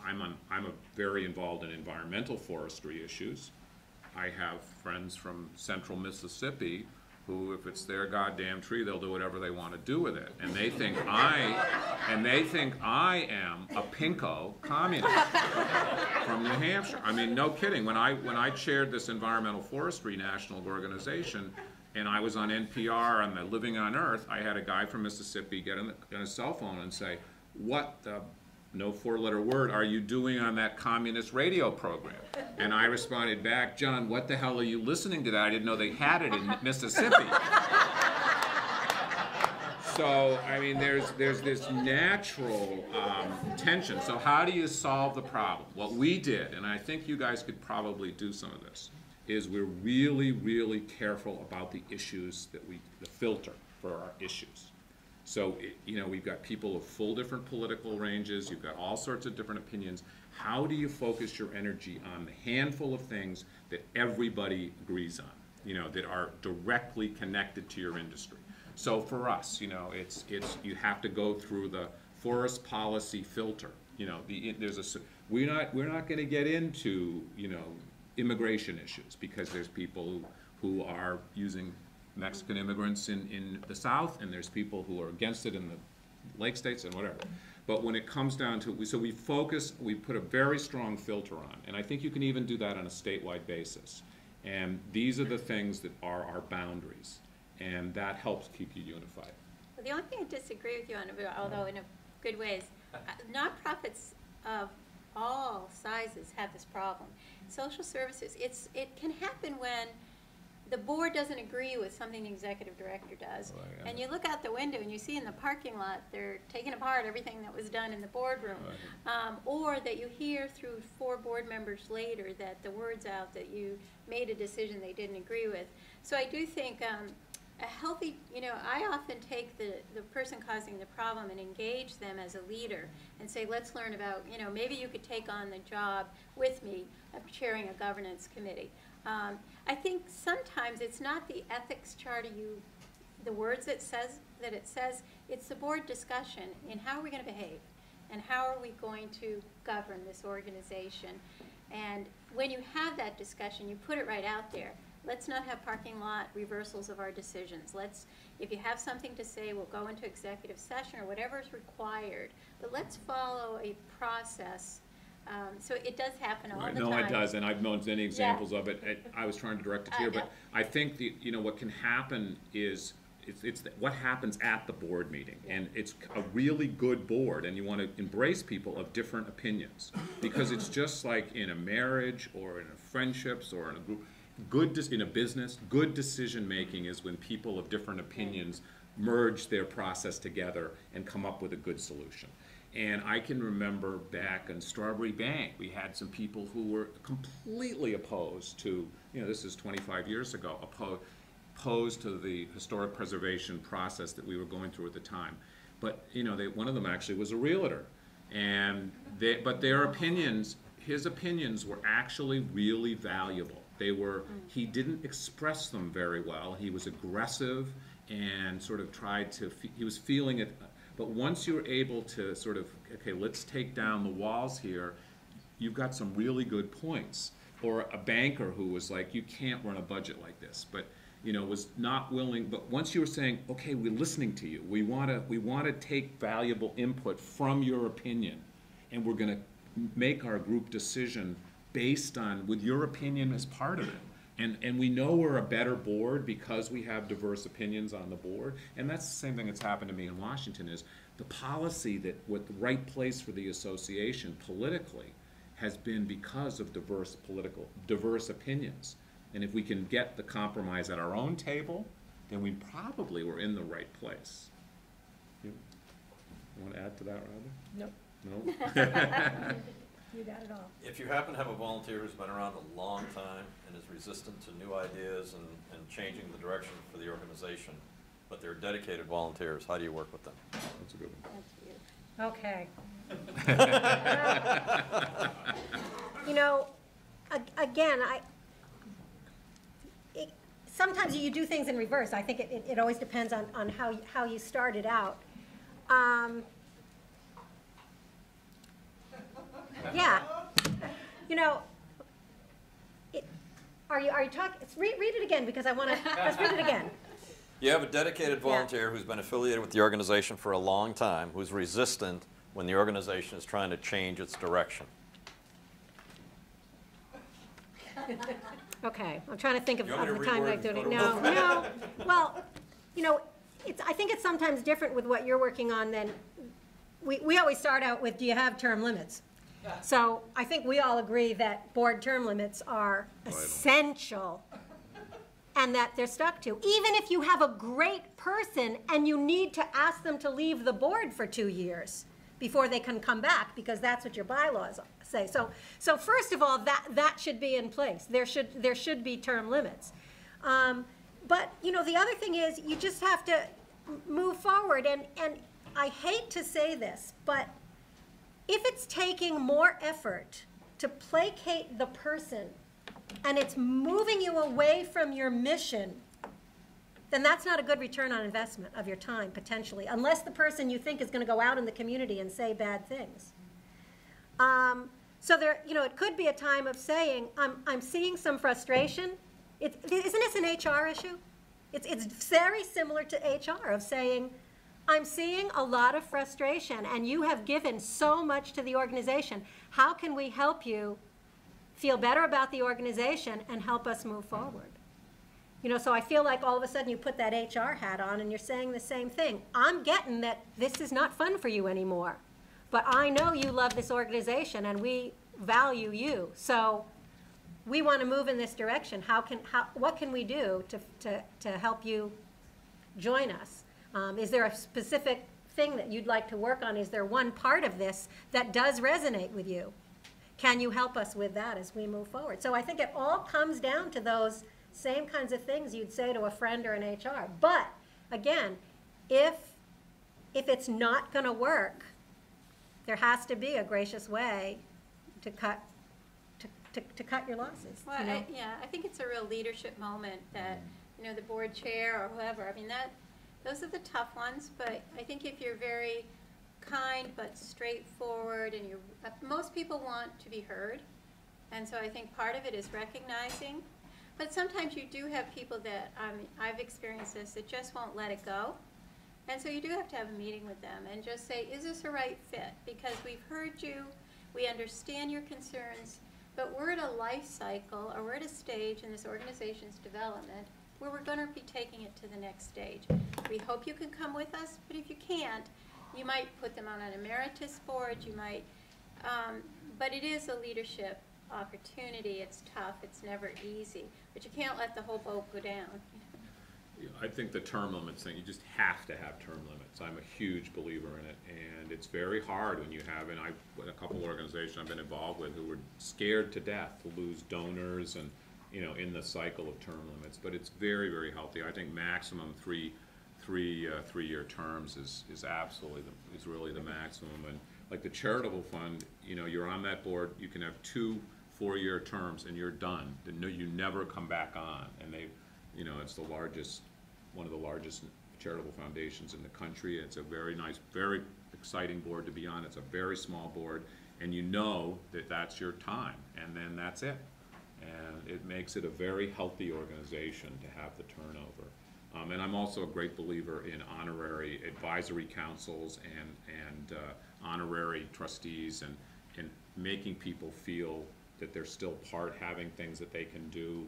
I'm very involved in environmental forestry issues. I have friends from central Mississippi who, if it's their goddamn tree, they'll do whatever they want to do with it. And they think I am a pinko communist from New Hampshire. I mean, no kidding. When I chaired this environmental forestry national organization, and I was on NPR on the Living on Earth, I had a guy from Mississippi get on his cell phone and say, "What the, no four-letter word, are you doing on that communist radio program?" And I responded back, "John, what the hell are you listening to that? I didn't know they had it in Mississippi." So, I mean, there's this natural tension. So how do you solve the problem? What we did, and I think you guys could probably do some of this, is we're really, really careful about the issues that the filter for our issues. So, you know, we've got people of full different political ranges, you've got all sorts of different opinions. How do you focus your energy on the handful of things that everybody agrees on, you know, that are directly connected to your industry? So for us, you know, you have to go through the forest policy filter. You know, we're not going to get into, you know, immigration issues, because there's people who are using Mexican immigrants in the South, and there's people who are against it in the Lake States and whatever. But when it comes down to, so we put a very strong filter on, and I think you can even do that on a statewide basis. And these are the things that are our boundaries, and that helps keep you unified. Well, the only thing I disagree with you on, although in a good ways, nonprofits of all sizes have this problem. Social services, it can happen when the board doesn't agree with something the executive director does. Oh, yeah. And you look out the window and you see in the parking lot they're taking apart everything that was done in the boardroom. Oh, yeah. Or that you hear through 4 board members later that the word's out that you made a decision they didn't agree with. So I do think a healthy, you know, I often take the person causing the problem and engage them as a leader and say, let's learn about, you know, maybe you could take on the job with me of chairing a governance committee. I think sometimes it's not the ethics chart of the words it says, it's the board discussion in how are we going to behave and how are we going to govern this organization. And when you have that discussion, you put it right out there. Let's not have parking lot reversals of our decisions. If you have something to say, we'll go into executive session or whatever is required. But let's follow a process. So it does happen all the time. No, it does, and I've known many examples of it. I was trying to direct it here, but I think you know, what can happen is it's what happens at the board meeting, and it's a really good board, and you want to embrace people of different opinions, because it's just like in a marriage or in a friendships or in a group. In a business, good decision making is when people of different opinions merge their process together and come up with a good solution. And I can remember back in Strawberry Bank, we had some people who were completely opposed to, you know, this is 25 years ago, opposed to the historic preservation process that we were going through at the time. But, you know, one of them actually was a realtor. And but their opinions, his opinions were actually really valuable. He didn't express them very well. He was aggressive and sort of he was feeling it. But once you're able to sort of, okay, let's take down the walls here, you've got some really good points. Or a banker who was like, you can't run a budget like this, but, you know, was not willing. But once you were saying, okay, we're listening to you. We want to take valuable input from your opinion, and we're going to make our group decision based on, with your opinion as part of it. And we know we're a better board because we have diverse opinions on the board. And that's the same thing that's happened to me in Washington, is the policy that what the right place for the association politically has been because of diverse opinions. And if we can get the compromise at our own table, then we probably were in the right place. You want to add to that, Robin? Nope. No? You got it all. If you happen to have a volunteer who's been around a long time and is resistant to new ideas and changing the direction for the organization, but they're dedicated volunteers, how do you work with them? That's a good one. Okay. You know, again, sometimes you do things in reverse. I think it always depends on how you started out. Yeah. You know, are you talking? Read it again because I want to. Let's read it again. You have a dedicated volunteer who's been affiliated with the organization for a long time, who's resistant when the organization is trying to change its direction. Okay, I'm trying to think of You want me the to time reword I'm doing it. and No, go no. Well, you know, I think it's sometimes different with what you're working on than, we always start out with, do you have term limits? So I think we all agree that board term limits are essential and that they're stuck to. Even if you have a great person and you need to ask them to leave the board for 2 years before they can come back, because that's what your bylaws say. So first of all, that should be in place. There should be term limits. But you know, the other thing is you just have to move forward. And I hate to say this, but if it's taking more effort to placate the person and it's moving you away from your mission, then that's not a good return on investment of your time, potentially, unless the person you think is going to go out in the community and say bad things. So there, you know, it could be a time of saying, I'm seeing some frustration. Isn't this an HR issue? It's very similar to HR, of saying, I'm seeing a lot of frustration, and you have given so much to the organization. How can we help you feel better about the organization and help us move forward? You know, so I feel like all of a sudden you put that HR hat on and you're saying the same thing. I'm getting that this is not fun for you anymore, but I know you love this organization and we value you. So we want to move in this direction. What can we do to help you join us? Is there a specific thing that you'd like to work on? Is there one part of this that does resonate with you? Can you help us with that as we move forward? So I think it all comes down to those same kinds of things you'd say to a friend or an HR. But again, if it's not going to work, there has to be a gracious way to cut your losses. Well, you know? I think it's a real leadership moment that, you know, the board chair or whoever, I mean, those are the tough ones, but I think if you're very kind but straightforward and most people want to be heard, and so I think part of it is recognizing, but sometimes you do have people that, I've experienced this, that just won't let it go, and so you do have to have a meeting with them and just say, is this a right fit? Because we've heard you, we understand your concerns, but we're at a life cycle, or we're at a stage in this organization's development where we're going to be taking it to the next stage. We hope you can come with us, but if you can't, you might put them on an emeritus board, you might, but it is a leadership opportunity. It's tough, it's never easy, but you can't let the whole boat go down. I think the term limits thing, you just have to have term limits. I'm a huge believer in it, and it's very hard when you have, and a couple organizations I've been involved with who were scared to death to lose donors and, you know, in the cycle of term limits, but it's very, very healthy. I think maximum three-year terms is absolutely is really the maximum. And like the charitable fund, you know, you're on that board, you can have 2 4-year terms and you're done. You never come back on, and you know, it's one of the largest charitable foundations in the country. It's a very nice, very exciting board to be on. It's a very small board, and you know that that's your time, and then that's it. And it makes it a very healthy organization to have the turnover. And I'm also a great believer in honorary advisory councils and honorary trustees, and making people feel that they're still having things that they can do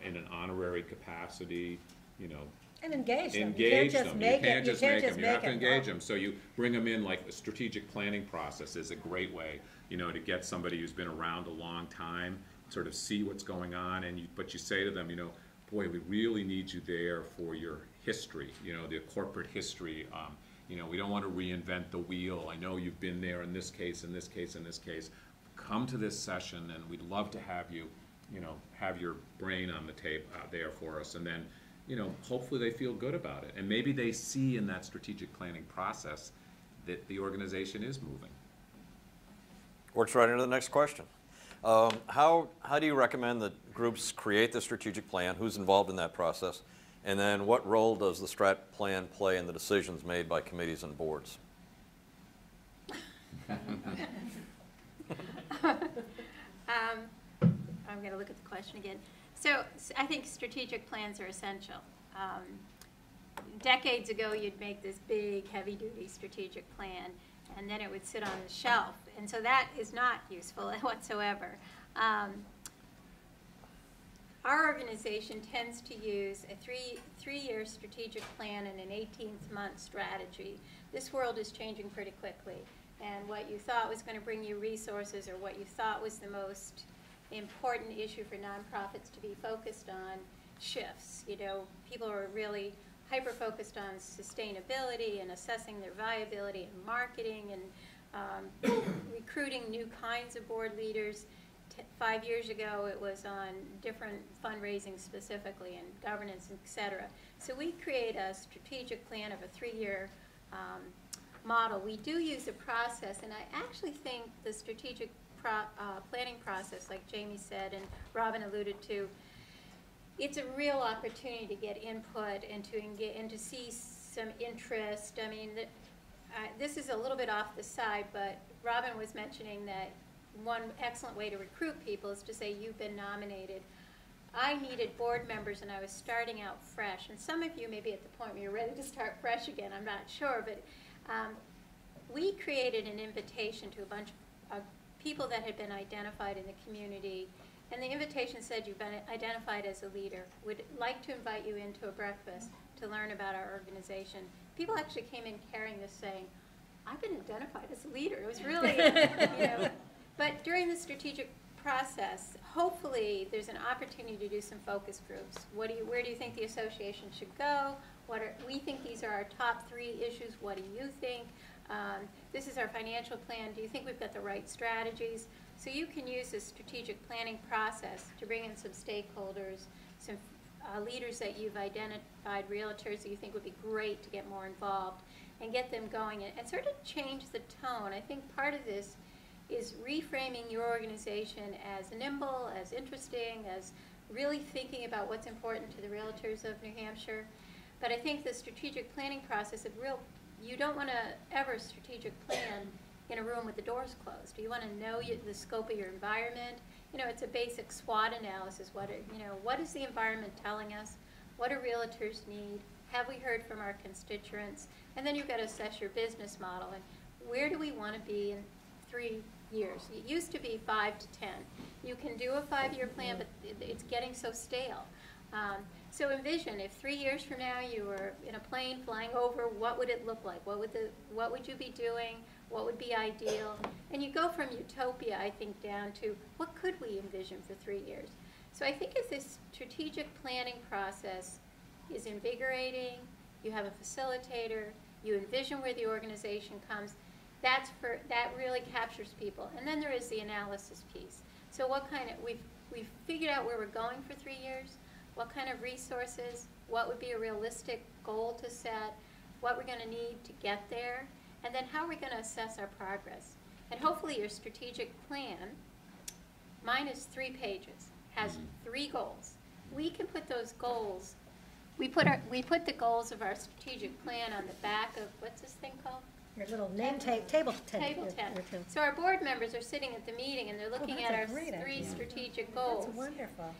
in an honorary capacity, you know. And engage them. Engage them. You can't You just make them. You have to engage them. So you bring them in, like a strategic planning process is a great way, you know, to get somebody who's been around a long time, sort of see what's going on, but you say to them, you know, boy, we really need you there for your history, you know, the corporate history. You know, we don't want to reinvent the wheel. I know you've been there in this case, in this case, in this case. come to this session, and we'd love to have you, have your brain on the tape there for us, and then, hopefully they feel good about it. And maybe they see in that strategic planning process that the organization is moving. Works right into the next question. How do you recommend that groups create the strategic plan? Who's involved in that process? And then what role does the strat plan play in the decisions made by committees and boards? I'm going to look at the question again. So I think strategic plans are essential. Decades ago, you'd make this big, heavy-duty strategic plan, and then it would sit on the shelf. And so that is not useful whatsoever. Our organization tends to use a three-year strategic plan and an 18-month strategy. This world is changing pretty quickly, and what you thought was going to bring you resources, or what you thought was the most important issue for nonprofits to be focused on, shifts. People are really hyper-focused on sustainability and assessing their viability and marketing and recruiting new kinds of board leaders. 5 years ago, it was on different fundraising specifically and governance, et cetera. So we create a strategic plan of a 3-year model. We do use a process, and I actually think the strategic planning process, like Jamie said and Robin alluded to, it's a real opportunity to get input and to see some interest. I mean, this is a little bit off the side, but Robin was mentioning that one excellent way to recruit people is to say, you've been nominated. I needed board members, and I was starting out fresh. And some of you may be at the point where you're ready to start fresh again. I'm not sure, but we created an invitation to a bunch of people that had been identified in the community. And the invitation said, you've been identified as a leader. Would like to invite you into a breakfast to learn about our organization. People actually came in carrying this saying, I've been identified as a leader. It was really, But during the strategic process, hopefully there's an opportunity to do some focus groups. Where do you think the association should go? We think these are our top 3 issues. What do you think? This is our financial plan. Do you think we've got the right strategies? So you can use this strategic planning process to bring in some stakeholders, some leaders that you've identified, realtors that you think would be great to get more involved, and get them going and sort of change the tone. I think part of this is reframing your organization as nimble, as interesting, as really thinking about what's important to the realtors of New Hampshire. But I think the strategic planning process, you don't want to ever strategic plan in a room with the doors closed. You want to know the scope of your environment. It's a basic SWOT analysis. What is the environment telling us? What do realtors need? Have we heard from our constituents? And then you've got to assess your business model. And where do we want to be in 3 years? It used to be 5 to 10. You can do a 5-year plan, but it's getting so stale. So envision if 3 years from now you were in a plane flying over, what would it look like? What would you be doing? What would be ideal? And you go from utopia, I think, down to what could we envision for 3 years? So I think if this strategic planning process is invigorating, you have a facilitator, you envision where the organization comes, that really captures people. And then there is the analysis piece. So we've figured out where we're going for 3 years, what kind of resources, what would be a realistic goal to set, what we're going to need to get there, and then how are we going to assess our progress. And hopefully your strategic plan, mine is 3 pages, has 3 goals. We can put those goals, we put the goals of our strategic plan on the back of, what's this thing called? Your little name table tent. Table tent. So our board members are sitting at the meeting and they're looking at our 3 strategic goals. That's wonderful.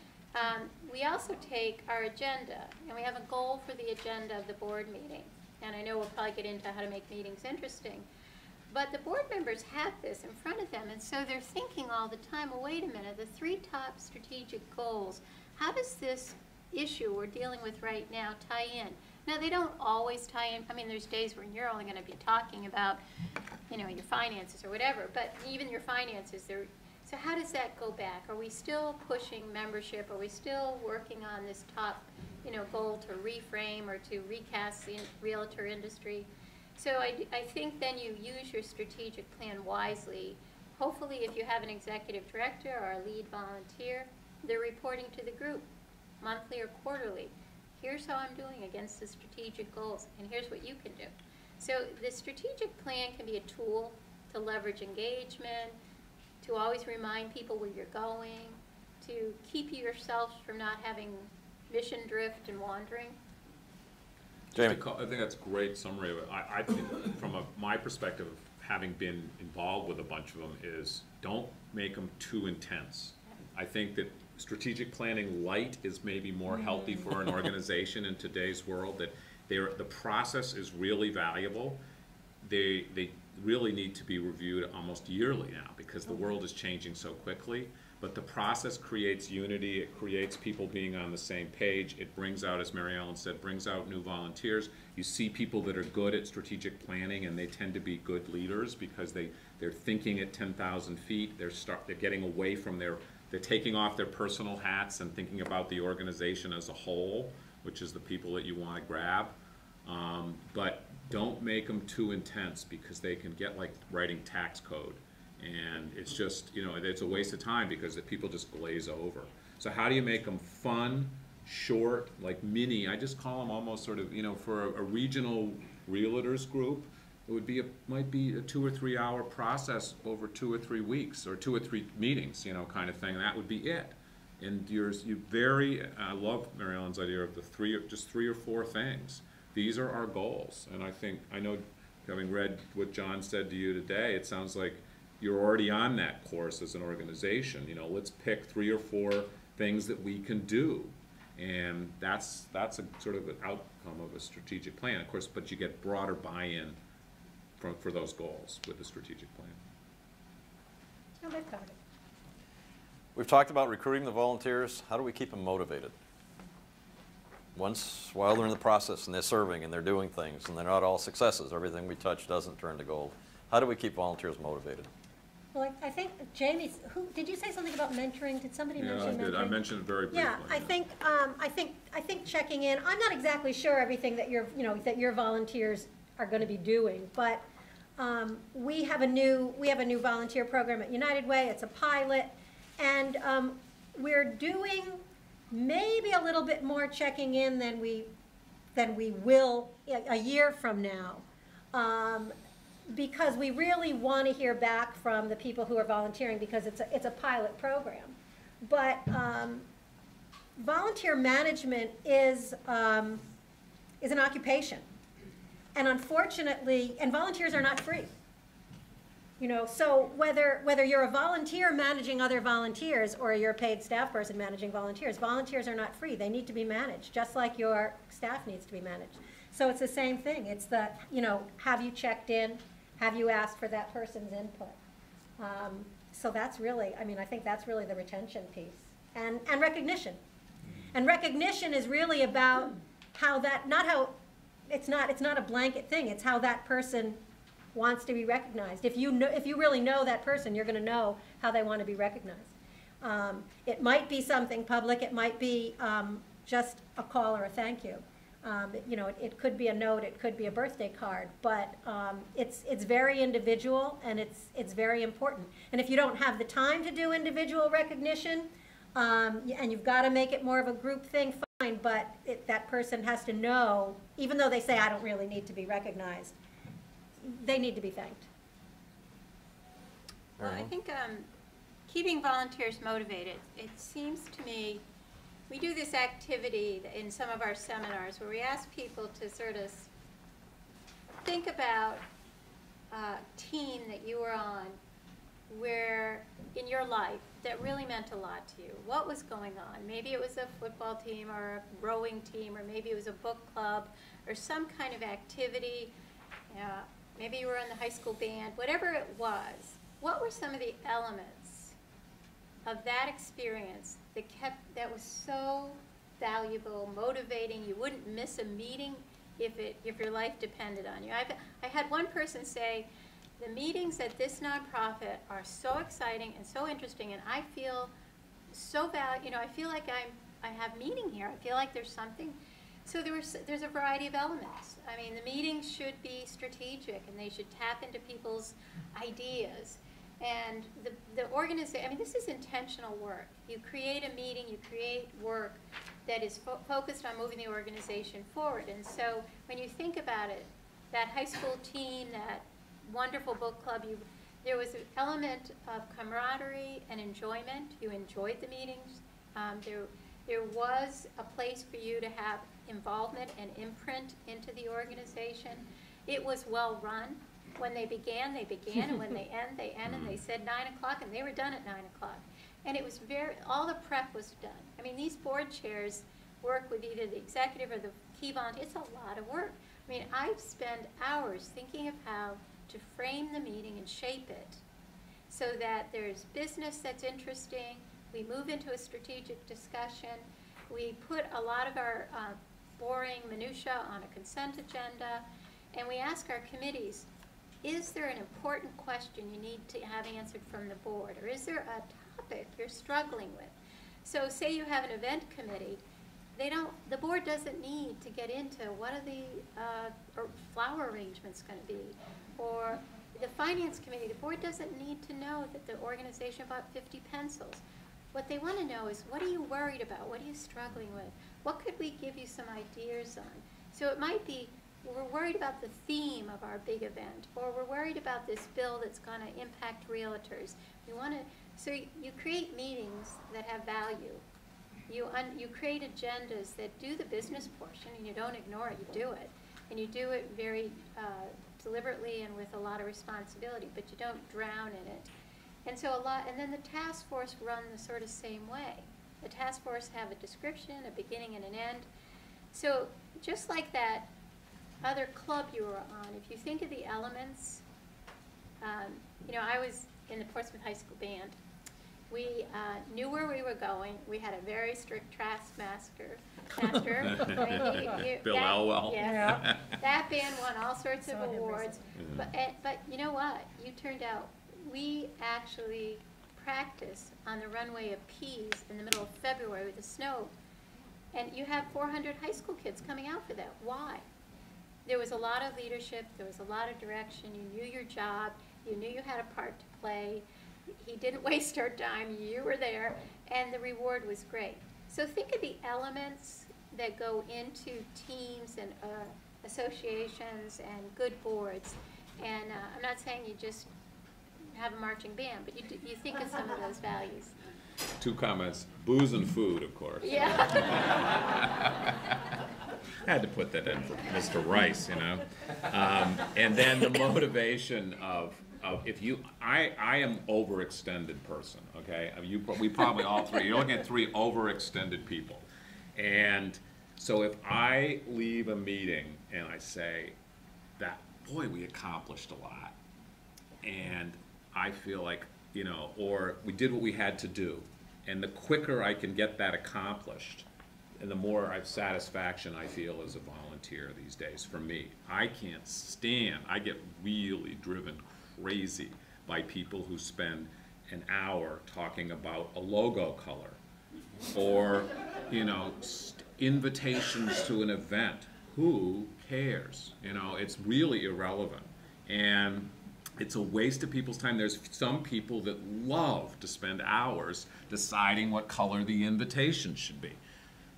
We also take our agenda, and we have a goal for the agenda of the board meeting. And I know we'll probably get into how to make meetings interesting. But the board members have this in front of them, and so they're thinking all the time, well, wait a minute, the 3 top strategic goals, how does this issue we're dealing with right now tie in? Now, they don't always tie in. I mean, there's days when you're only going to be talking about, your finances or whatever, but even your finances, so how does that go back? Are we still pushing membership? Are we still working on this top, goal to reframe or to recast the realtor industry? So I think then you use your strategic plan wisely. hopefully if you have an executive director or a lead volunteer, they're reporting to the group monthly or quarterly. Here's how I'm doing against the strategic goals, and here's what you can do. So the strategic plan can be a tool to leverage engagement, to always remind people where you're going, to keep yourselves from not having mission drift and wandering. Jamie. I think that's a great summary of it. I think from my perspective of having been involved with a bunch of them is don't make them too intense. I think that strategic planning light is maybe more healthy for an organization in today's world, that the process is really valuable. They really need to be reviewed almost yearly now because the world is changing so quickly. But the process creates unity, it creates people being on the same page, it brings out, as Mary Ellen said, brings out new volunteers. You see people that are good at strategic planning and they tend to be good leaders because they're thinking at 10,000 feet, they're getting away from they're taking off their personal hats and thinking about the organization as a whole, which is the people that you want to grab. But don't make them too intense because they can get like writing tax code. And it's just, it's a waste of time because people just glaze over. So how do you make them fun, short, like mini? I just call them almost sort of, for a regional realtors group, it might be a 2 or 3 hour process over 2 or 3 weeks or 2 or 3 meetings, kind of thing. That would be it. And I love Mary Ellen's idea of just 3 or 4 things. These are our goals. And I know, having read what John said to you today, it sounds like you're already on that course as an organization. Let's pick 3 or 4 things that we can do. And that's a sort of an outcome of a strategic plan, of course, but you get broader buy-in for those goals with the strategic plan. No, they've covered it. We've talked about recruiting the volunteers. How do we keep them motivated? While they're in the process and they're serving and they're doing things and they're not all successes, everything we touch doesn't turn to gold. How do we keep volunteers motivated? Well, I think Jamie, did you say something about mentoring? Did somebody mention mentoring? Yeah, I did. I mentioned it very briefly. Yeah, I think checking in. I'm not exactly sure everything that your volunteers are going to be doing, but we have a new volunteer program at United Way. It's a pilot, and we're doing maybe a little bit more checking in than we will a year from now. Because we really want to hear back from the people who are volunteering because it's a pilot program. But volunteer management is an occupation. And unfortunately, volunteers are not free. So whether you're a volunteer managing other volunteers or you're a paid staff person managing volunteers are not free. They need to be managed, just like your staff needs to be managed. So it's the same thing. It's have you checked in? Have you asked for that person's input? So that's really, I think that's really the retention piece. And recognition. And recognition is really about how that, it's not a blanket thing, it's how that person wants to be recognized. If you really know that person, you're going to know how they want to be recognized. It might be something public, it might be just a call or a thank you. It could be a note, it could be a birthday card, but it's very individual and it's very important. And if you don't have the time to do individual recognition, and you've got to make it more of a group thing, fine, but that person has to know, even though they say, I don't really need to be recognized, they need to be thanked. Well, I think keeping volunteers motivated, it seems to me, we do this activity in some of our seminars where we ask people to sort of think about a team that you were on where in your life that really meant a lot to you. What was going on? Maybe it was a football team or a rowing team, or maybe it was a book club or some kind of activity. Maybe you were in the high school band. Whatever it was, what were some of the elements of that experience that was so valuable, motivating? You wouldn't miss a meeting if your life depended on you. I had one person say, the meetings at this nonprofit are so exciting and so interesting, and I feel so I feel like I have meaning here. I feel like there's something. So there's a variety of elements. I mean, the meetings should be strategic, and they should tap into people's ideas. And the organization, I mean, this is intentional work. You create a meeting, you create work that is focused on moving the organization forward. And so when you think about it, that high school team, that wonderful book club, there was an element of camaraderie and enjoyment. You enjoyed the meetings. There was a place for you to have involvement and imprint into the organization. It was well run. When they began, and when they end, and they said 9 o'clock, and they were done at 9 o'clock. And it was all the prep was done. I mean, these board chairs work with either the executive or the key volunteer. It's a lot of work. I mean, I've spent hours thinking of how to frame the meeting and shape it so that there's business that's interesting. We move into a strategic discussion. We put a lot of our boring minutia on a consent agenda, and we ask our committees, is there an important question you need to have answered from the board, or is there a topic you're struggling with? So say you have an event committee, the board doesn't need to get into what are the flower arrangements going to be, or the finance committee, the board doesn't need to know that the organization bought 50 pencils. What they want to know is, what are you worried about? What are you struggling with? What could we give you some ideas on? So it might be, we're worried about the theme of our big event, or we're worried about this bill that's going to impact realtors. So you create meetings that have value. You create agendas that do the business portion, and you don't ignore it, you do it. And you do it very deliberately and with a lot of responsibility, but you don't drown in it. And so and then the task force run the sort of same way. The task force have a description, a beginning and an end. So just like that other club you were on, if you think of the elements, I was in the Portsmouth High School band. We knew where we were going. We had a very strict taskmaster. Bill Elwell. Yes. Yeah. That band won all sorts of awards. But you know what? You turned out, we actually practiced on the runway of Pease in the middle of February with the snow. And you have 400 high school kids coming out for that. Why? There was a lot of leadership. There was a lot of direction. You knew your job. You knew you had a part to play. He didn't waste our time. You were there. And the reward was great. So think of the elements that go into teams and associations and good boards. And I'm not saying you just have a marching band, but you think of some of those values. 2 comments. Booze and food, of course. Yeah. I had to put that in for Mr. Rice, and then the motivation of if you, I am overextended person, okay? We probably all three, you're looking at 3 overextended people. And so if I leave a meeting and I say that, boy, we accomplished a lot, and I feel like, or we did what we had to do, and the quicker I can get that accomplished, and the more satisfaction I feel as a volunteer these days. For me, I can't stand, I get really driven crazy by people who spend an hour talking about a logo color, or, invitations to an event. Who cares? It's really irrelevant. And it's a waste of people's time. There's some people that love to spend hours deciding what color the invitation should be.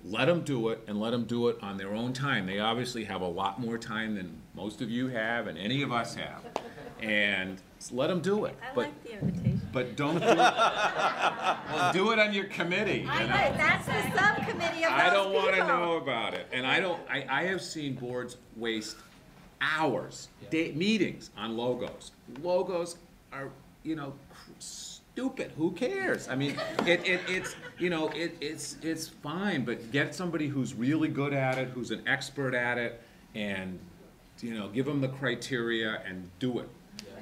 Let them do it, and let them do it on their own time. They obviously have a lot more time than most of you have and any of us have. And let them do it. I like the invitation. But don't do it. Well, do it on your committee. I know. That's the subcommittee of those I don't want to people. know about it. And I have seen boards waste hours, meetings on logos. Logos are, stupid. Who cares? I mean, it's fine, but get somebody who's really good at it, who's an expert at it, and give them the criteria and do it.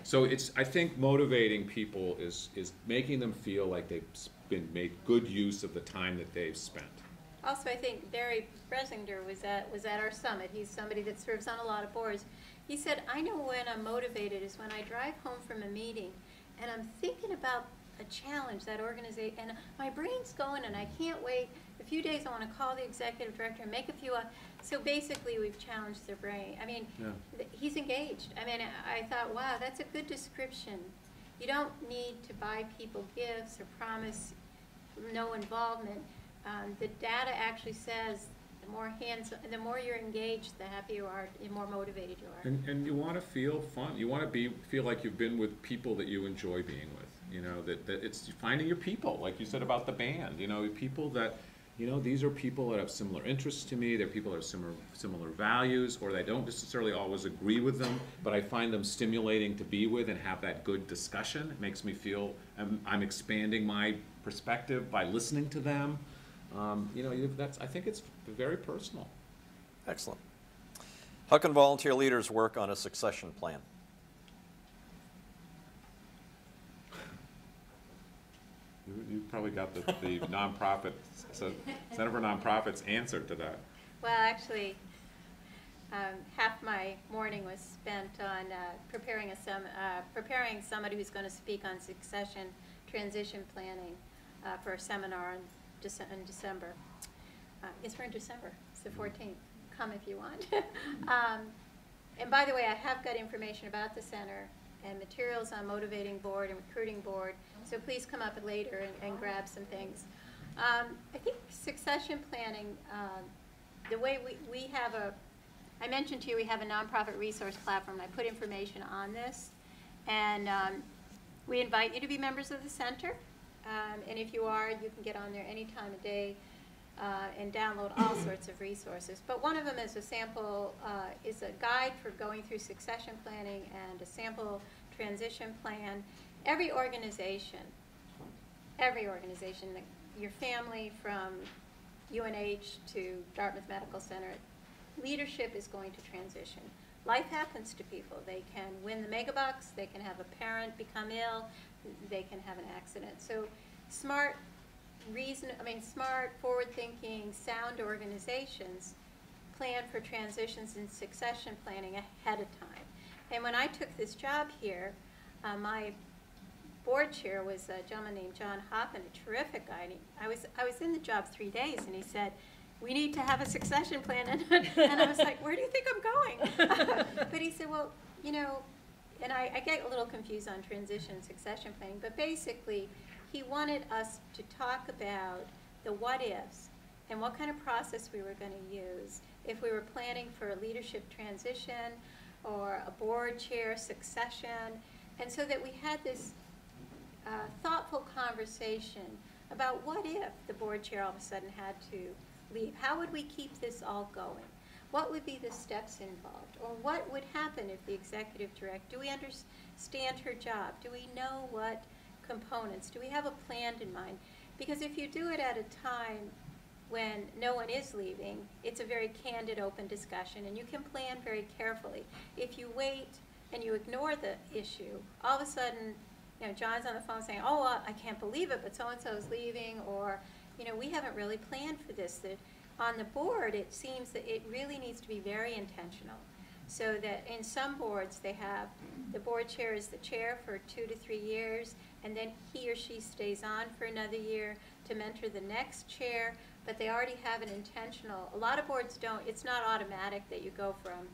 So I think motivating people is making them feel like they've made good use of the time that they've spent. Also, I think Barry Bresinger was at our summit. He's somebody that serves on a lot of boards. He said, I know when I'm motivated is when I drive home from a meeting and I'm thinking about a challenge, that organization, and my brain's going and I can't wait. A few days I want to call the executive director and make a few, so basically we've challenged their brain. I mean, he's engaged. I mean, I thought, wow, that's a good description. You don't need to buy people gifts or promise no involvement. The data actually says the more you're engaged, the happier you are, the more motivated you are. And you want to feel fun. You want to feel like you've been with people that you enjoy being with. You know, that it's finding your people, like you said about the band. You know, people that, you know, these are people that have similar interests to me. They're people that have similar values, or they don't necessarily always agree with them, but I find them stimulating to be with and have that good discussion. It makes me feel I'm expanding my perspective by listening to them. You know, I think it's very personal. Excellent. How can volunteer leaders work on a succession plan? You probably got the nonprofit, so Center for Nonprofits answer to that. Well, actually, half my morning was spent on preparing somebody who's going to speak on succession transition planning for a seminar in December. It's for in December. It's the 14th. Come if you want. And by the way, I have got information about the center and materials on motivating board and recruiting board. So please come up later and grab some things. I think succession planning, the way we have I mentioned to you we have a nonprofit resource platform. I put information on this. And we invite you to be members of the center. And if you are, you can get on there any time of day and download all sorts of resources. But one of them is a sample, is a guide for going through succession planning and a sample transition plan. Every organization, your family from UNH to Dartmouth Medical Center, leadership is going to transition. Life happens to people. They can win the megabucks, they can have a parent become ill, they can have an accident. So smart, forward-thinking, sound organizations plan for transitions and succession planning ahead of time. And when I took this job here, my board chair was a gentleman named John Hoppin, a terrific guy. And I was in the job 3 days, and he said, "We need to have a succession plan." And I was like, "Where do you think I'm going?" But he said, "Well, you know," and I get a little confused on transition succession planning, but basically he wanted us to talk about the what-ifs and what kind of process we were going to use if we were planning for a leadership transition or a board chair succession, and so that we had this thoughtful conversation about what if the board chair all of a sudden had to leave. How would we keep this all going? What would be the steps involved? Or what would happen if the executive director, do we understand her job? Do we know what components? Do we have a plan in mind? Because if you do it at a time when no one is leaving, it's a very candid, open discussion, and you can plan very carefully. If you wait and you ignore the issue, all of a sudden, you know, John's on the phone saying, "Oh, I can't believe it, but so-and-so is leaving," or, you know, "We haven't really planned for this." That on the board, it seems that it really needs to be very intentional. So that in some boards, they have the board chair is the chair for 2 to 3 years, and then he or she stays on for another year to mentor the next chair, but they already have an intentional. A lot of boards don't. It's not automatic that you go from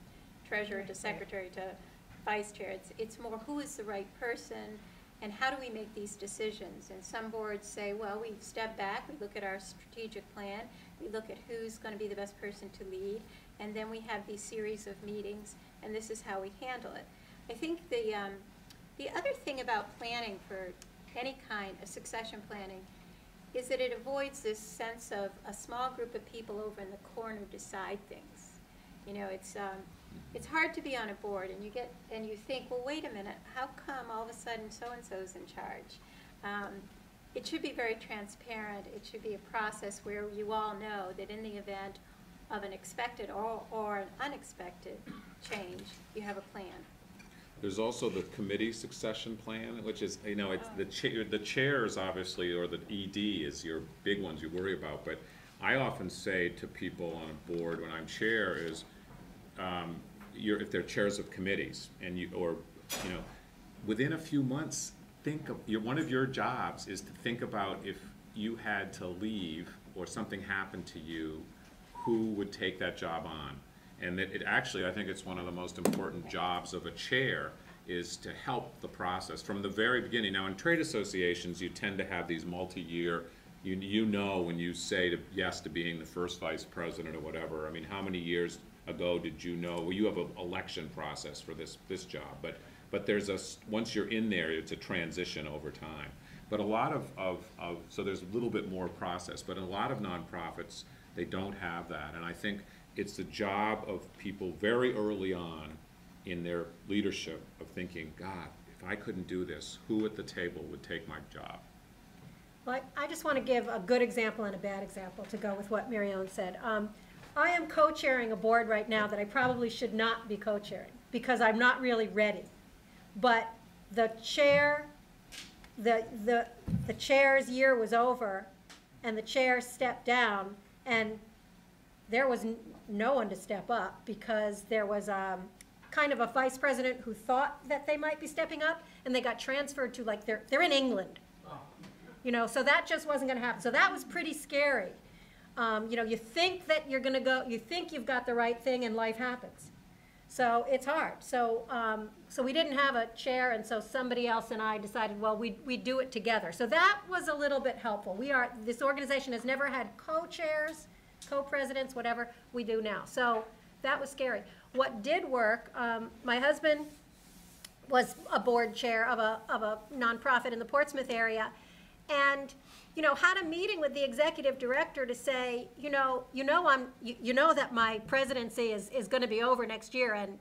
treasurer to secretary to vice chair. It's more who is the right person, and how do we make these decisions? And some boards say, well, we step back, we look at our strategic plan, we look at who's going to be the best person to lead, and then we have these series of meetings, and this is how we handle it. I think the other thing about planning for any kind of succession planning is that it avoids this sense of a small group of people over in the corner decide things. You know, it's hard to be on a board and you think, well, wait a minute, how come all of a sudden so-and-so's in charge? It should be very transparent. It should be a process where you all know that in the event of an expected or an unexpected change, you have a plan. There's also the committee succession plan, which is, you know, it's the chairs obviously, or the ED is your big ones you worry about, but I often say to people on a board when I'm chair is, if they're chairs of committees, and within a few months, think of one of your jobs is to think about if you had to leave or something happened to you, who would take that job on? And it actually, I think it's one of the most important jobs of a chair is to help the process from the very beginning. Now, in trade associations, you tend to have these multi-year, you know when you say yes to being the first vice president or whatever. I mean, how many years ago did you know? Well, you have an election process for this job, but there's once you're in there, it's a transition over time. But a lot so there's a little bit more process, but in a lot of nonprofits, they don't have that. And I think it's the job of people very early on in their leadership of thinking, God, if I couldn't do this, who at the table would take my job? Well, I just want to give a good example and a bad example to go with what Mary Ellen said. I am co-chairing a board right now that I probably should not be co-chairing because I'm not really ready. But the chair, the chair's year was over, and the chair stepped down, and there was no one to step up because there was kind of a vice president who thought that they might be stepping up, and they got transferred to, like, they're in England. You know, so that just wasn't going to happen. So that was pretty scary. You know, you think that you're going to go, you think you've got the right thing, and life happens. So it's hard. So so we didn't have a chair, and so somebody else and I decided, well, we'd do it together. So that was a little bit helpful. This organization has never had co-chairs, co-presidents, whatever. We do now. So that was scary. What did work, my husband was a board chair of a nonprofit in the Portsmouth area, and you know, had a meeting with the executive director to say, you know that my presidency is going to be over next year, and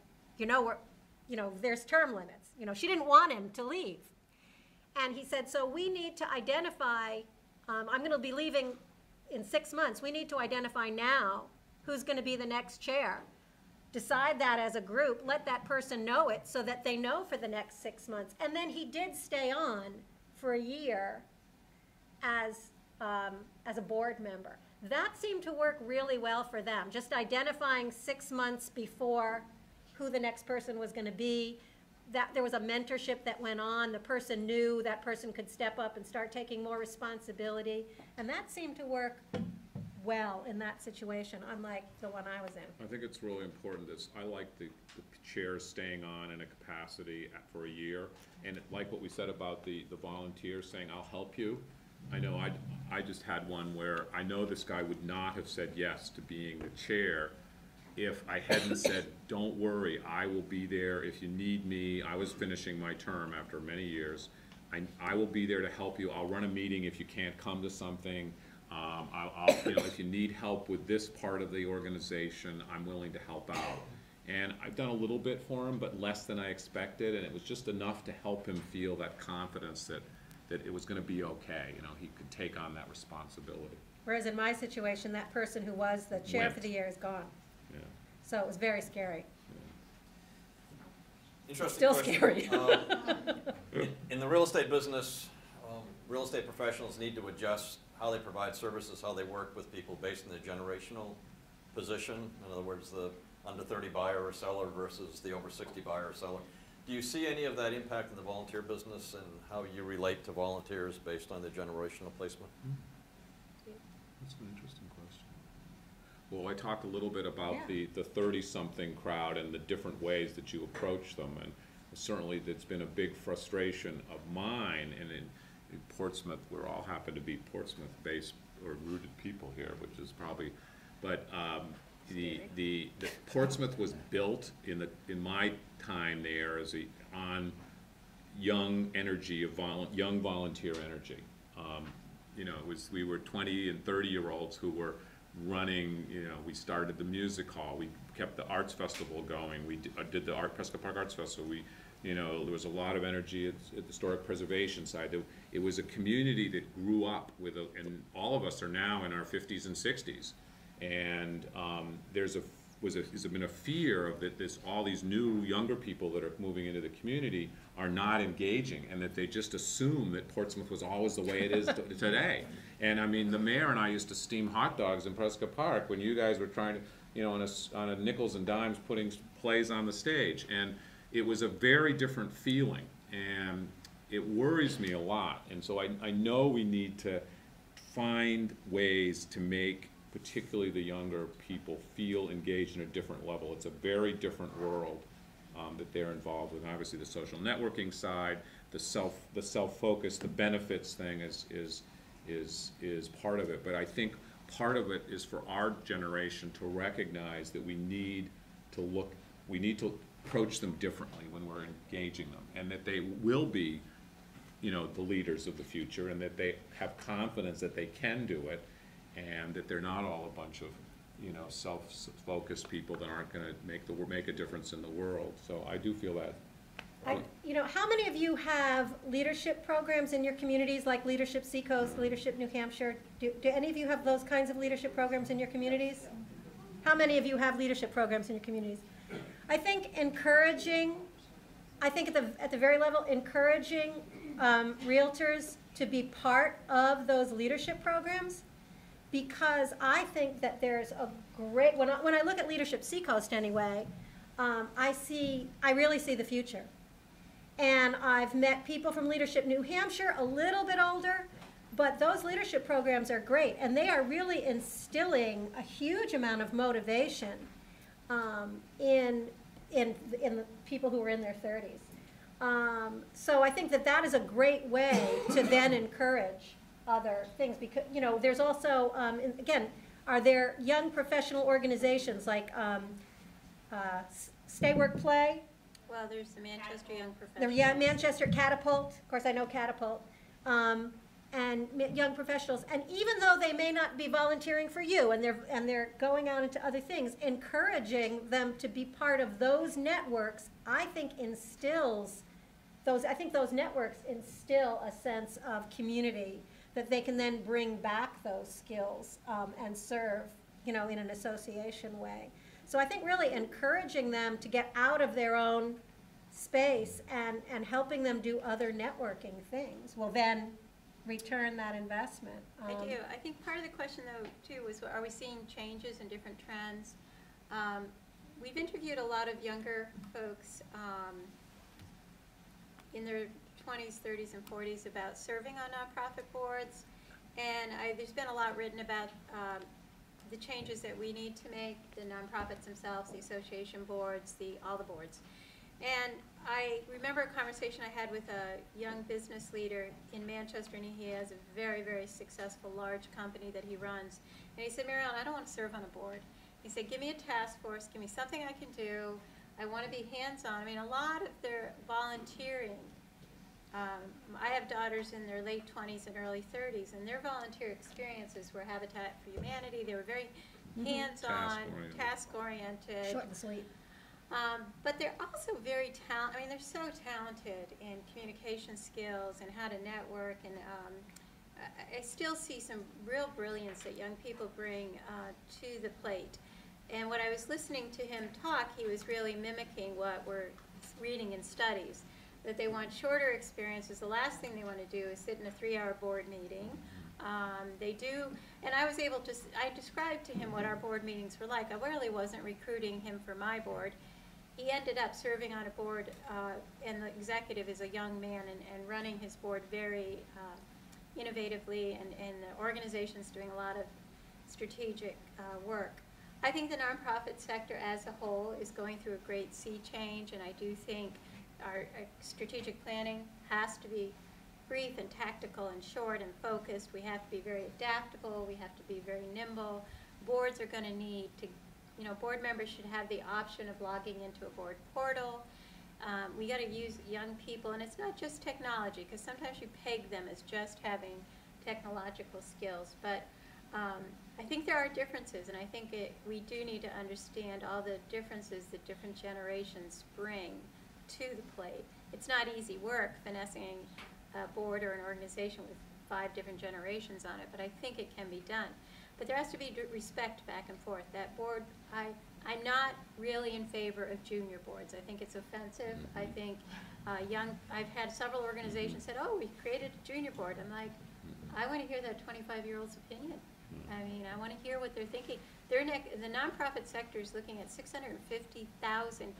there's term limits. You know, she didn't want him to leave, and he said, so we need to identify. I'm going to be leaving in 6 months. We need to identify now who's going to be the next chair. Decide that as a group. Let that person know it so that they know for the next 6 months. And then he did stay on for a year as a board member. That seemed to work really well for them, just identifying 6 months before who the next person was going to be. That there was a mentorship that went on. The person knew that person could step up and start taking more responsibility. And that seemed to work well in that situation, unlike the one I was in. I think it's really important that I like the chairs staying on in a capacity for a year. And like what we said about the volunteers saying, I'll help you. I know I just had one where I know this guy would not have said yes to being the chair if I hadn't said, don't worry, I will be there if you need me. I was finishing my term after many years. I will be there to help you. I'll run a meeting if you can't come to something. If you need help with this part of the organization, I'm willing to help out. And I've done a little bit for him, but less than I expected, and it was just enough to help him feel that confidence that it was going to be okay. You know, he could take on that responsibility. Whereas in my situation, that person who was the chair for the year is gone. Yeah. So it was very scary. Yeah. Interesting Still question. Scary. In the real estate business, real estate professionals need to adjust how they provide services, how they work with people based on their generational position. In other words, the under 30 buyer or seller versus the over 60 buyer or seller. Do you see any of that impact in the volunteer business and how you relate to volunteers based on their generational placement? That's an interesting question. Well, I talked a little bit about the 30-something crowd and the different ways that you approach them, and certainly that's been a big frustration of mine. And in Portsmouth, we all happen to be Portsmouth-based or rooted people here, which is probably, but the Portsmouth was built in my time there as on young energy of young volunteer energy. We were 20 and 30-year-olds who were running. We started the music hall. We kept the arts festival going. We did the Prescott Park Arts Festival. There was a lot of energy at the historic preservation side. It was a community that grew up and all of us are now in our 50s and 60s. And there's been a fear of that all these new younger people that are moving into the community are not engaging, and that they just assume that Portsmouth was always the way it is today. And I mean, the mayor and I used to steam hot dogs in Prescott Park when you guys were trying to, on a nickels and dimes putting plays on the stage, and it was a very different feeling, and it worries me a lot. And so I know we need to find ways to make particularly the younger people feel engaged in a different level. It's a very different world that they're involved with. And obviously, the social networking side, the self-focus, the benefits thing is part of it. But I think part of it is for our generation to recognize that we need to approach them differently when we're engaging them, and that they will be, you know, the leaders of the future, and that they have confidence that they can do it, and that they're not all a bunch of, you know, self-focused people that aren't going to make a difference in the world. So I do feel that. You know, how many of you have leadership programs in your communities, like Leadership Seacoast, Leadership New Hampshire? Do any of you have those kinds of leadership programs in your communities? How many of you have leadership programs in your communities? I think encouraging, at the very level, encouraging realtors to be part of those leadership programs, because I think that there's a great, when I look at Leadership Seacoast anyway, I really see the future. And I've met people from Leadership New Hampshire, a little bit older, but those leadership programs are great, and they are really instilling a huge amount of motivation in the people who are in their 30s. So I think that is a great way to then encourage other things, because, you know, there's also, again, are there young professional organizations like Stay Work Play? Well, there's the Manchester Young Professionals. Yeah, Manchester Catapult. Of course, I know Catapult. And young professionals. And even though they may not be volunteering for you, and they're going out into other things, encouraging them to be part of those networks, I think instills those. I think those networks instill a sense of community that they can then bring back those skills and serve, you know, in an association way. So I think really encouraging them to get out of their own space and helping them do other networking things will then return that investment. I do. I think part of the question, though, too, was are we seeing changes and different trends? We've interviewed a lot of younger folks in their 20s, 30s, and 40s about serving on nonprofit boards, and there's been a lot written about the changes that we need to make, the nonprofits themselves, the association boards, all the boards. And I remember a conversation I had with a young business leader in Manchester, and he has a very, very successful large company that he runs. And he said, Mary Ellen, I don't want to serve on a board. He said, give me a task force, give me something I can do. I want to be hands-on. I mean, a lot of their volunteering, I have daughters in their late 20s and early 30s, and their volunteer experiences were Habitat for Humanity. They were very hands-on, task-oriented. Short and sweet. But they're also very talented. I mean, they're so talented in communication skills and how to network. And I still see some real brilliance that young people bring to the plate. And when I was listening to him talk, he was really mimicking what we're reading in studies, that they want shorter experiences. The last thing they want to do is sit in a 3-hour board meeting. They do, and I was able to, I described to him what our board meetings were like. I really wasn't recruiting him for my board. He ended up serving on a board, and the executive is a young man, and running his board very innovatively, and the organization's doing a lot of strategic work. I think the nonprofit sector as a whole is going through a great sea change, and I do think our strategic planning has to be brief and tactical and short and focused. We have to be very adaptable. We have to be very nimble. Boards are going to need to, you know, board members should have the option of logging into a board portal. We got to use young people, and it's not just technology, because sometimes you peg them as just having technological skills. But I think there are differences, and I think we do need to understand all the differences that different generations bring to the plate. It's not easy work finessing a board or an organization with 5 different generations on it, but I think it can be done. But there has to be respect back and forth. That board, I'm not really in favor of junior boards. I think it's offensive. I think I've had several organizations said, oh, we created a junior board. I'm like, I want to hear that 25-year-old's opinion. I mean, I want to hear what they're thinking. The nonprofit sector is looking at 650,000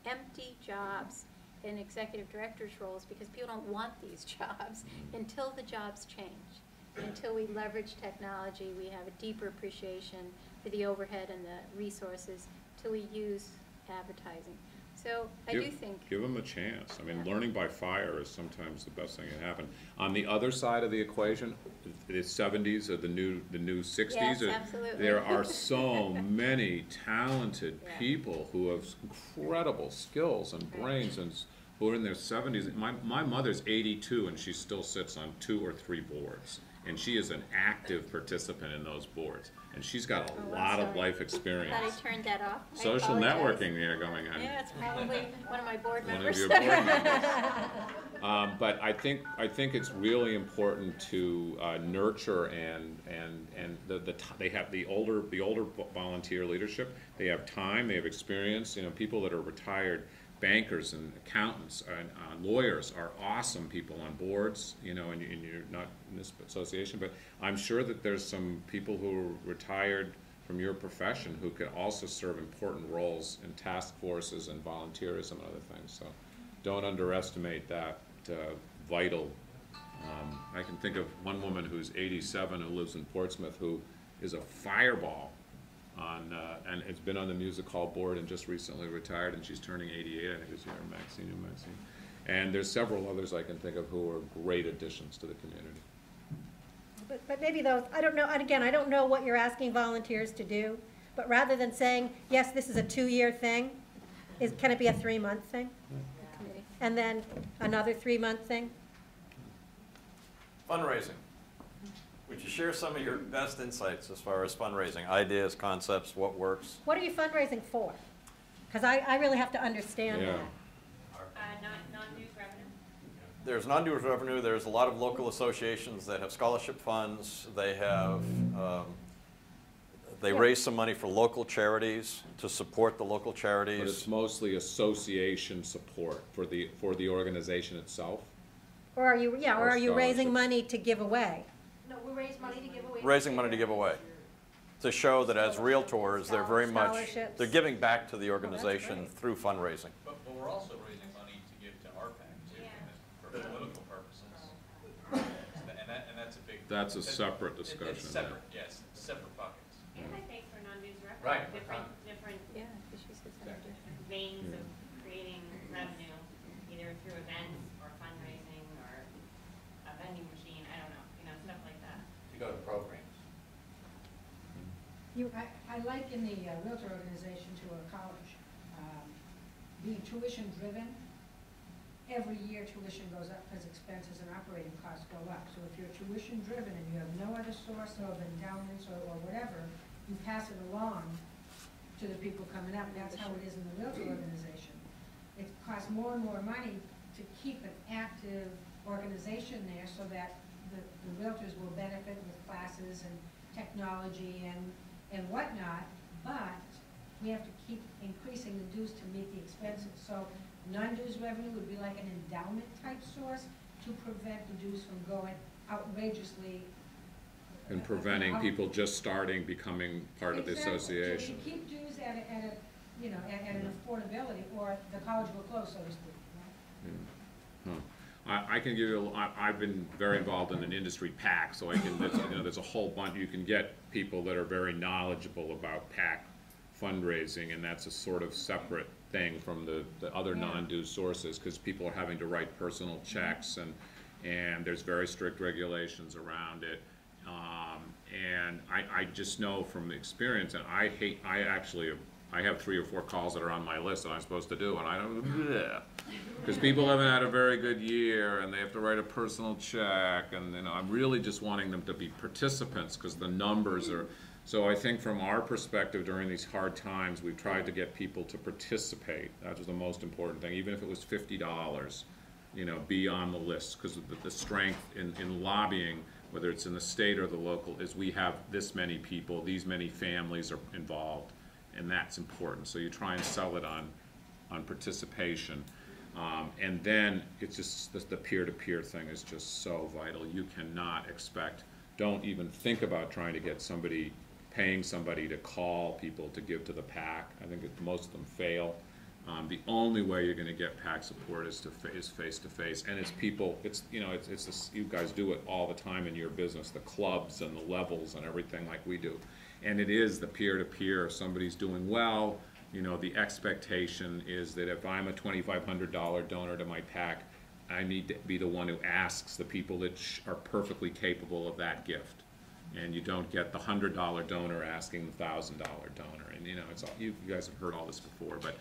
empty jobs in executive directors roles because people don't want these jobs until the jobs change. Until we leverage technology, we have a deeper appreciation for the overhead and the resources, till we use advertising. So I do think. Give them a chance. I mean, learning by fire is sometimes the best thing that can happen. On the other side of the equation, the 70s or the new 60s. Yes, absolutely. There are so many talented people who have incredible skills and brains and who are in their 70s. My mother's 82 and she still sits on 2 or 3 boards. And she is an active participant in those boards. And she's got a lot of life experience. I thought I turned that off. Social networking there going on. Yeah, it's probably one of my board members. One of your board members. But I think it's really important to nurture and they have the older volunteer leadership. They have time, they have experience. You know, people that are retired bankers and accountants and lawyers are awesome people on boards, you know, and you're not in this association, but I'm sure that there's some people who are retired from your profession who could also serve important roles in task forces and volunteerism and other things. So don't underestimate that vital. I can think of one woman who's 87 who lives in Portsmouth who is a fireball and has been on the music hall board and just recently retired, and she's turning 88, I think this year, Maxine. And there's several others I can think of who are great additions to the community. But maybe those, I don't know, and again, I don't know what you're asking volunteers to do, but rather than saying, yes, this is a 2-year thing, can it be a 3-month thing? And then another 3-month thing? Fundraising. Would you share some of your best insights as far as fundraising, ideas, concepts, what works? What are you fundraising for? Because I really have to understand that. Non-dues revenue. There's non-dues revenue. There's a lot of local associations that have scholarship funds. They have, they raise some money for local charities to support the local charities. But it's mostly association support for the organization itself. Or are you raising money to give away? No, we raise money to give away. Raising money to give away. To show that as realtors, they're very much, they're giving back to the organization through fundraising. But we're also raising money to give to our PAC too, for political purposes. And that's a big. That's a separate discussion. It's separate, yes, separate buckets. And I think for non-dues revenue, Right. different Yeah, veins of creating revenue, either through events or fundraising or a vending machine, I don't know, stuff like that. To go to programs. I liken the realtor organization to a college. Being tuition driven, every year tuition goes up because expenses and operating costs go up. So if you're tuition driven and you have no other source of endowments or whatever, you pass it along to the people coming up. That's how it is in the realtor organization. It costs more and more money to keep an active organization there so that the realtors will benefit with classes and technology and whatnot, but we have to keep increasing the dues to meet the expenses. So non-dues revenue would be like an endowment type source to prevent the dues from going outrageously. And preventing people just starting becoming part of the association. So you keep dues at an affordability, or the college will close, so to speak. Right? Yeah. I can give you. I've been very involved in an industry PAC, so I can. There's a whole bunch. You can get people that are very knowledgeable about PAC fundraising, and that's a sort of separate thing from the other non-dues sources, because people are having to write personal checks, and there's very strict regulations around it. And I just know from experience, and I have 3 or 4 calls that are on my list that I'm supposed to do, and I don't, because people haven't had a very good year, and they have to write a personal check, and I'm really just wanting them to be participants, because the numbers are, so I think from our perspective during these hard times, we've tried to get people to participate. That was the most important thing, even if it was $50, be on the list, because the strength in lobbying, whether it's in the state or the local, is we have this many people, these many families are involved, and that's important. So you try and sell it on participation. And then it's just the peer-to-peer thing is just so vital. You cannot expect, don't even think about trying to get paying somebody to call people to give to the PAC. I think that most of them fail. The only way you're going to get PAC support is face-to-face, and it's people. You guys do it all the time in your business, the clubs and the levels and everything like we do, and it is the peer-to-peer. If somebody's doing well, you know, the expectation is that if I'm a $2,500 donor to my PAC, I need to be the one who asks the people that are perfectly capable of that gift. And you don't get the $100 donor asking the $1,000 donor. And you know, it's all, you guys have heard all this before, but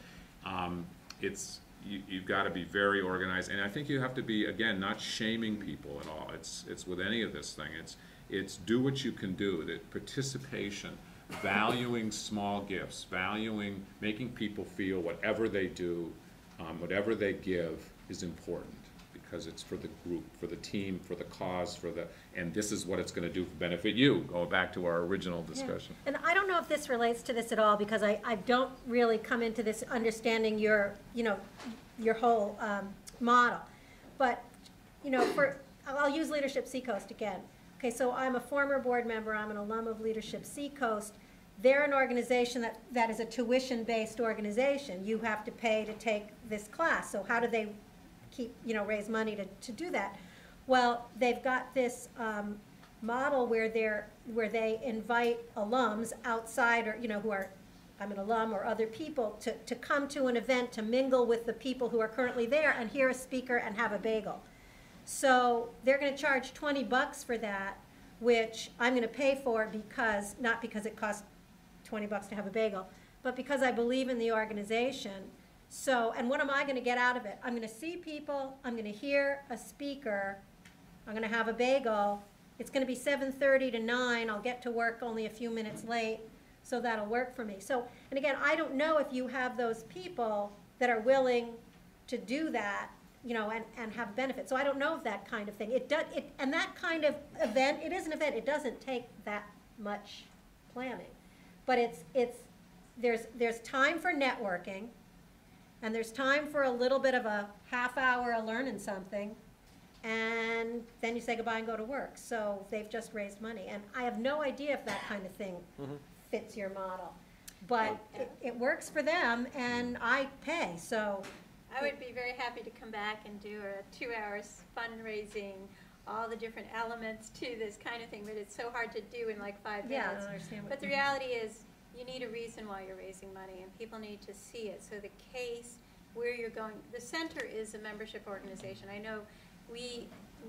you've got to be very organized. And I think you have to be, again, not shaming people at all. It's with any of this thing. It's do what you can do. That participation, valuing small gifts, valuing, making people feel whatever they do, whatever they give is important, because it's for the group, for the team, for the cause, and this is what it's going to do to benefit you, going back to our original discussion. Yeah. And I don't know if this relates to this at all, because I don't really come into this understanding your whole model. But, you know, I'll use Leadership Seacoast again. Okay, so I'm a former board member, I'm an alum of Leadership Seacoast. They're an organization that is a tuition-based organization. You have to pay to take this class. So how do they raise money to do that? Well, they've got this model where they invite alums outside, or who are, I'm an alum, or other people to come to an event to mingle with the people who are currently there and hear a speaker and have a bagel. So they're going to charge $20 for that, which I'm going to pay for not because it costs $20 to have a bagel, but because I believe in the organization. So, and what am I going to get out of it? I'm going to see people, I'm going to hear a speaker, I'm going to have a bagel. It's going to be 7:30 to 9. I'll get to work only a few minutes late, so that'll work for me. So, and again, I don't know if you have those people that are willing to do that, and have benefits. So I don't know of that kind of thing. And that kind of event, it is an event. It doesn't take that much planning, but there's time for networking, and there's time for a little bit of a half hour of learning something, and then you say goodbye and go to work. So they've just raised money, and I have no idea if that kind of thing fits your model, but it works for them, and I pay. So I would be very happy to come back and do a 2 hours fundraising, all the different elements to this kind of thing, but it's so hard to do in like 5 minutes. Yeah, I don't understand what But the reality is, you need a reason why you're raising money, and people need to see it. So the case, where you're going, the center is a membership organization. I know we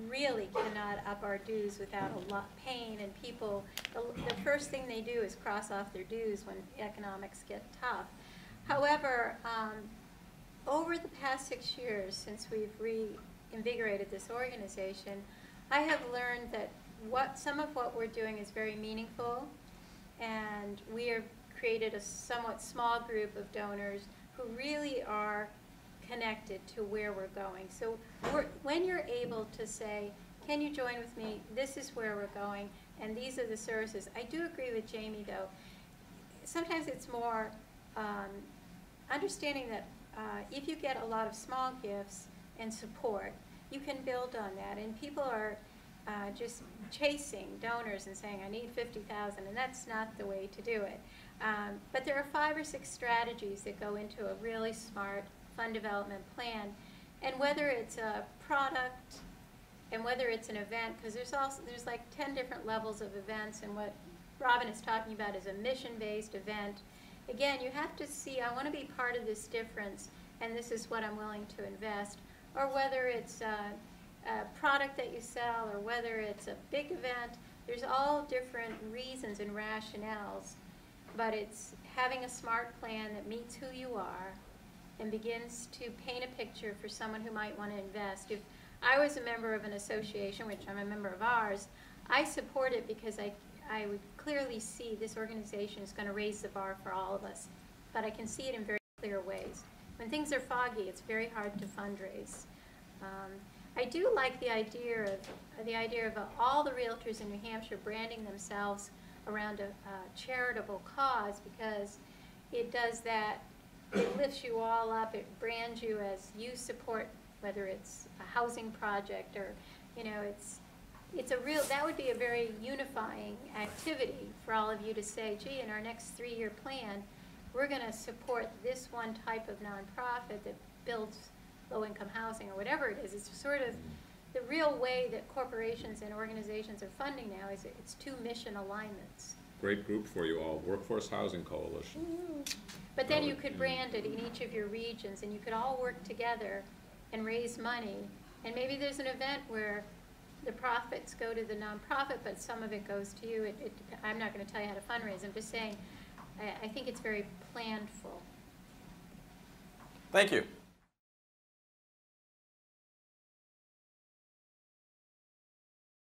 really cannot up our dues without a lot of pain, and people, the first thing they do is cross off their dues when economics get tough. However, over the past 6 years, since we've reinvigorated this organization, I have learned that some of what we're doing is very meaningful, and we have created a somewhat small group of donors who really are connected to where we're going. So when you're able to say, can you join with me, this is where we're going, and these are the services. I do agree with Jamie, though. Sometimes it's more understanding that if you get a lot of small gifts and support, you can build on that. And people are just chasing donors and saying, I need 50,000, and that's not the way to do it. But there are 5 or 6 strategies that go into a really smart fund development plan. And whether it's a product and whether it's an event, because there's like 10 different levels of events, and what Robin is talking about is a mission-based event. Again, you have to see, I want to be part of this difference, and this is what I'm willing to invest. Or whether it's a product that you sell, or whether it's a big event, there's all different reasons and rationales. But it's having a smart plan that meets who you are and begins to paint a picture for someone who might want to invest. If I was a member of an association, which I'm a member of ours, I support it because I would clearly see this organization is going to raise the bar for all of us. But I can see it in very clear ways. When things are foggy, it's very hard to fundraise. I do like the idea of all the realtors in New Hampshire branding themselves around a charitable cause, because it does that. It lifts you all up. It brands you as you support, whether it's a housing project or, it's a real, that would be a very unifying activity for all of you to say, gee, in our next 3-year plan, we're going to support this one type of nonprofit that builds low-income housing, or whatever it is. It's sort of the real way that corporations and organizations are funding now is it's 2 mission alignments. great group for you all, Workforce Housing Coalition. But then you could brand it in each of your regions, and you could all work together and raise money. And maybe there's an event where the profits go to the nonprofit, but some of it goes to you. I'm not going to tell you how to fundraise. I'm just saying, I think it's very planful. Thank you.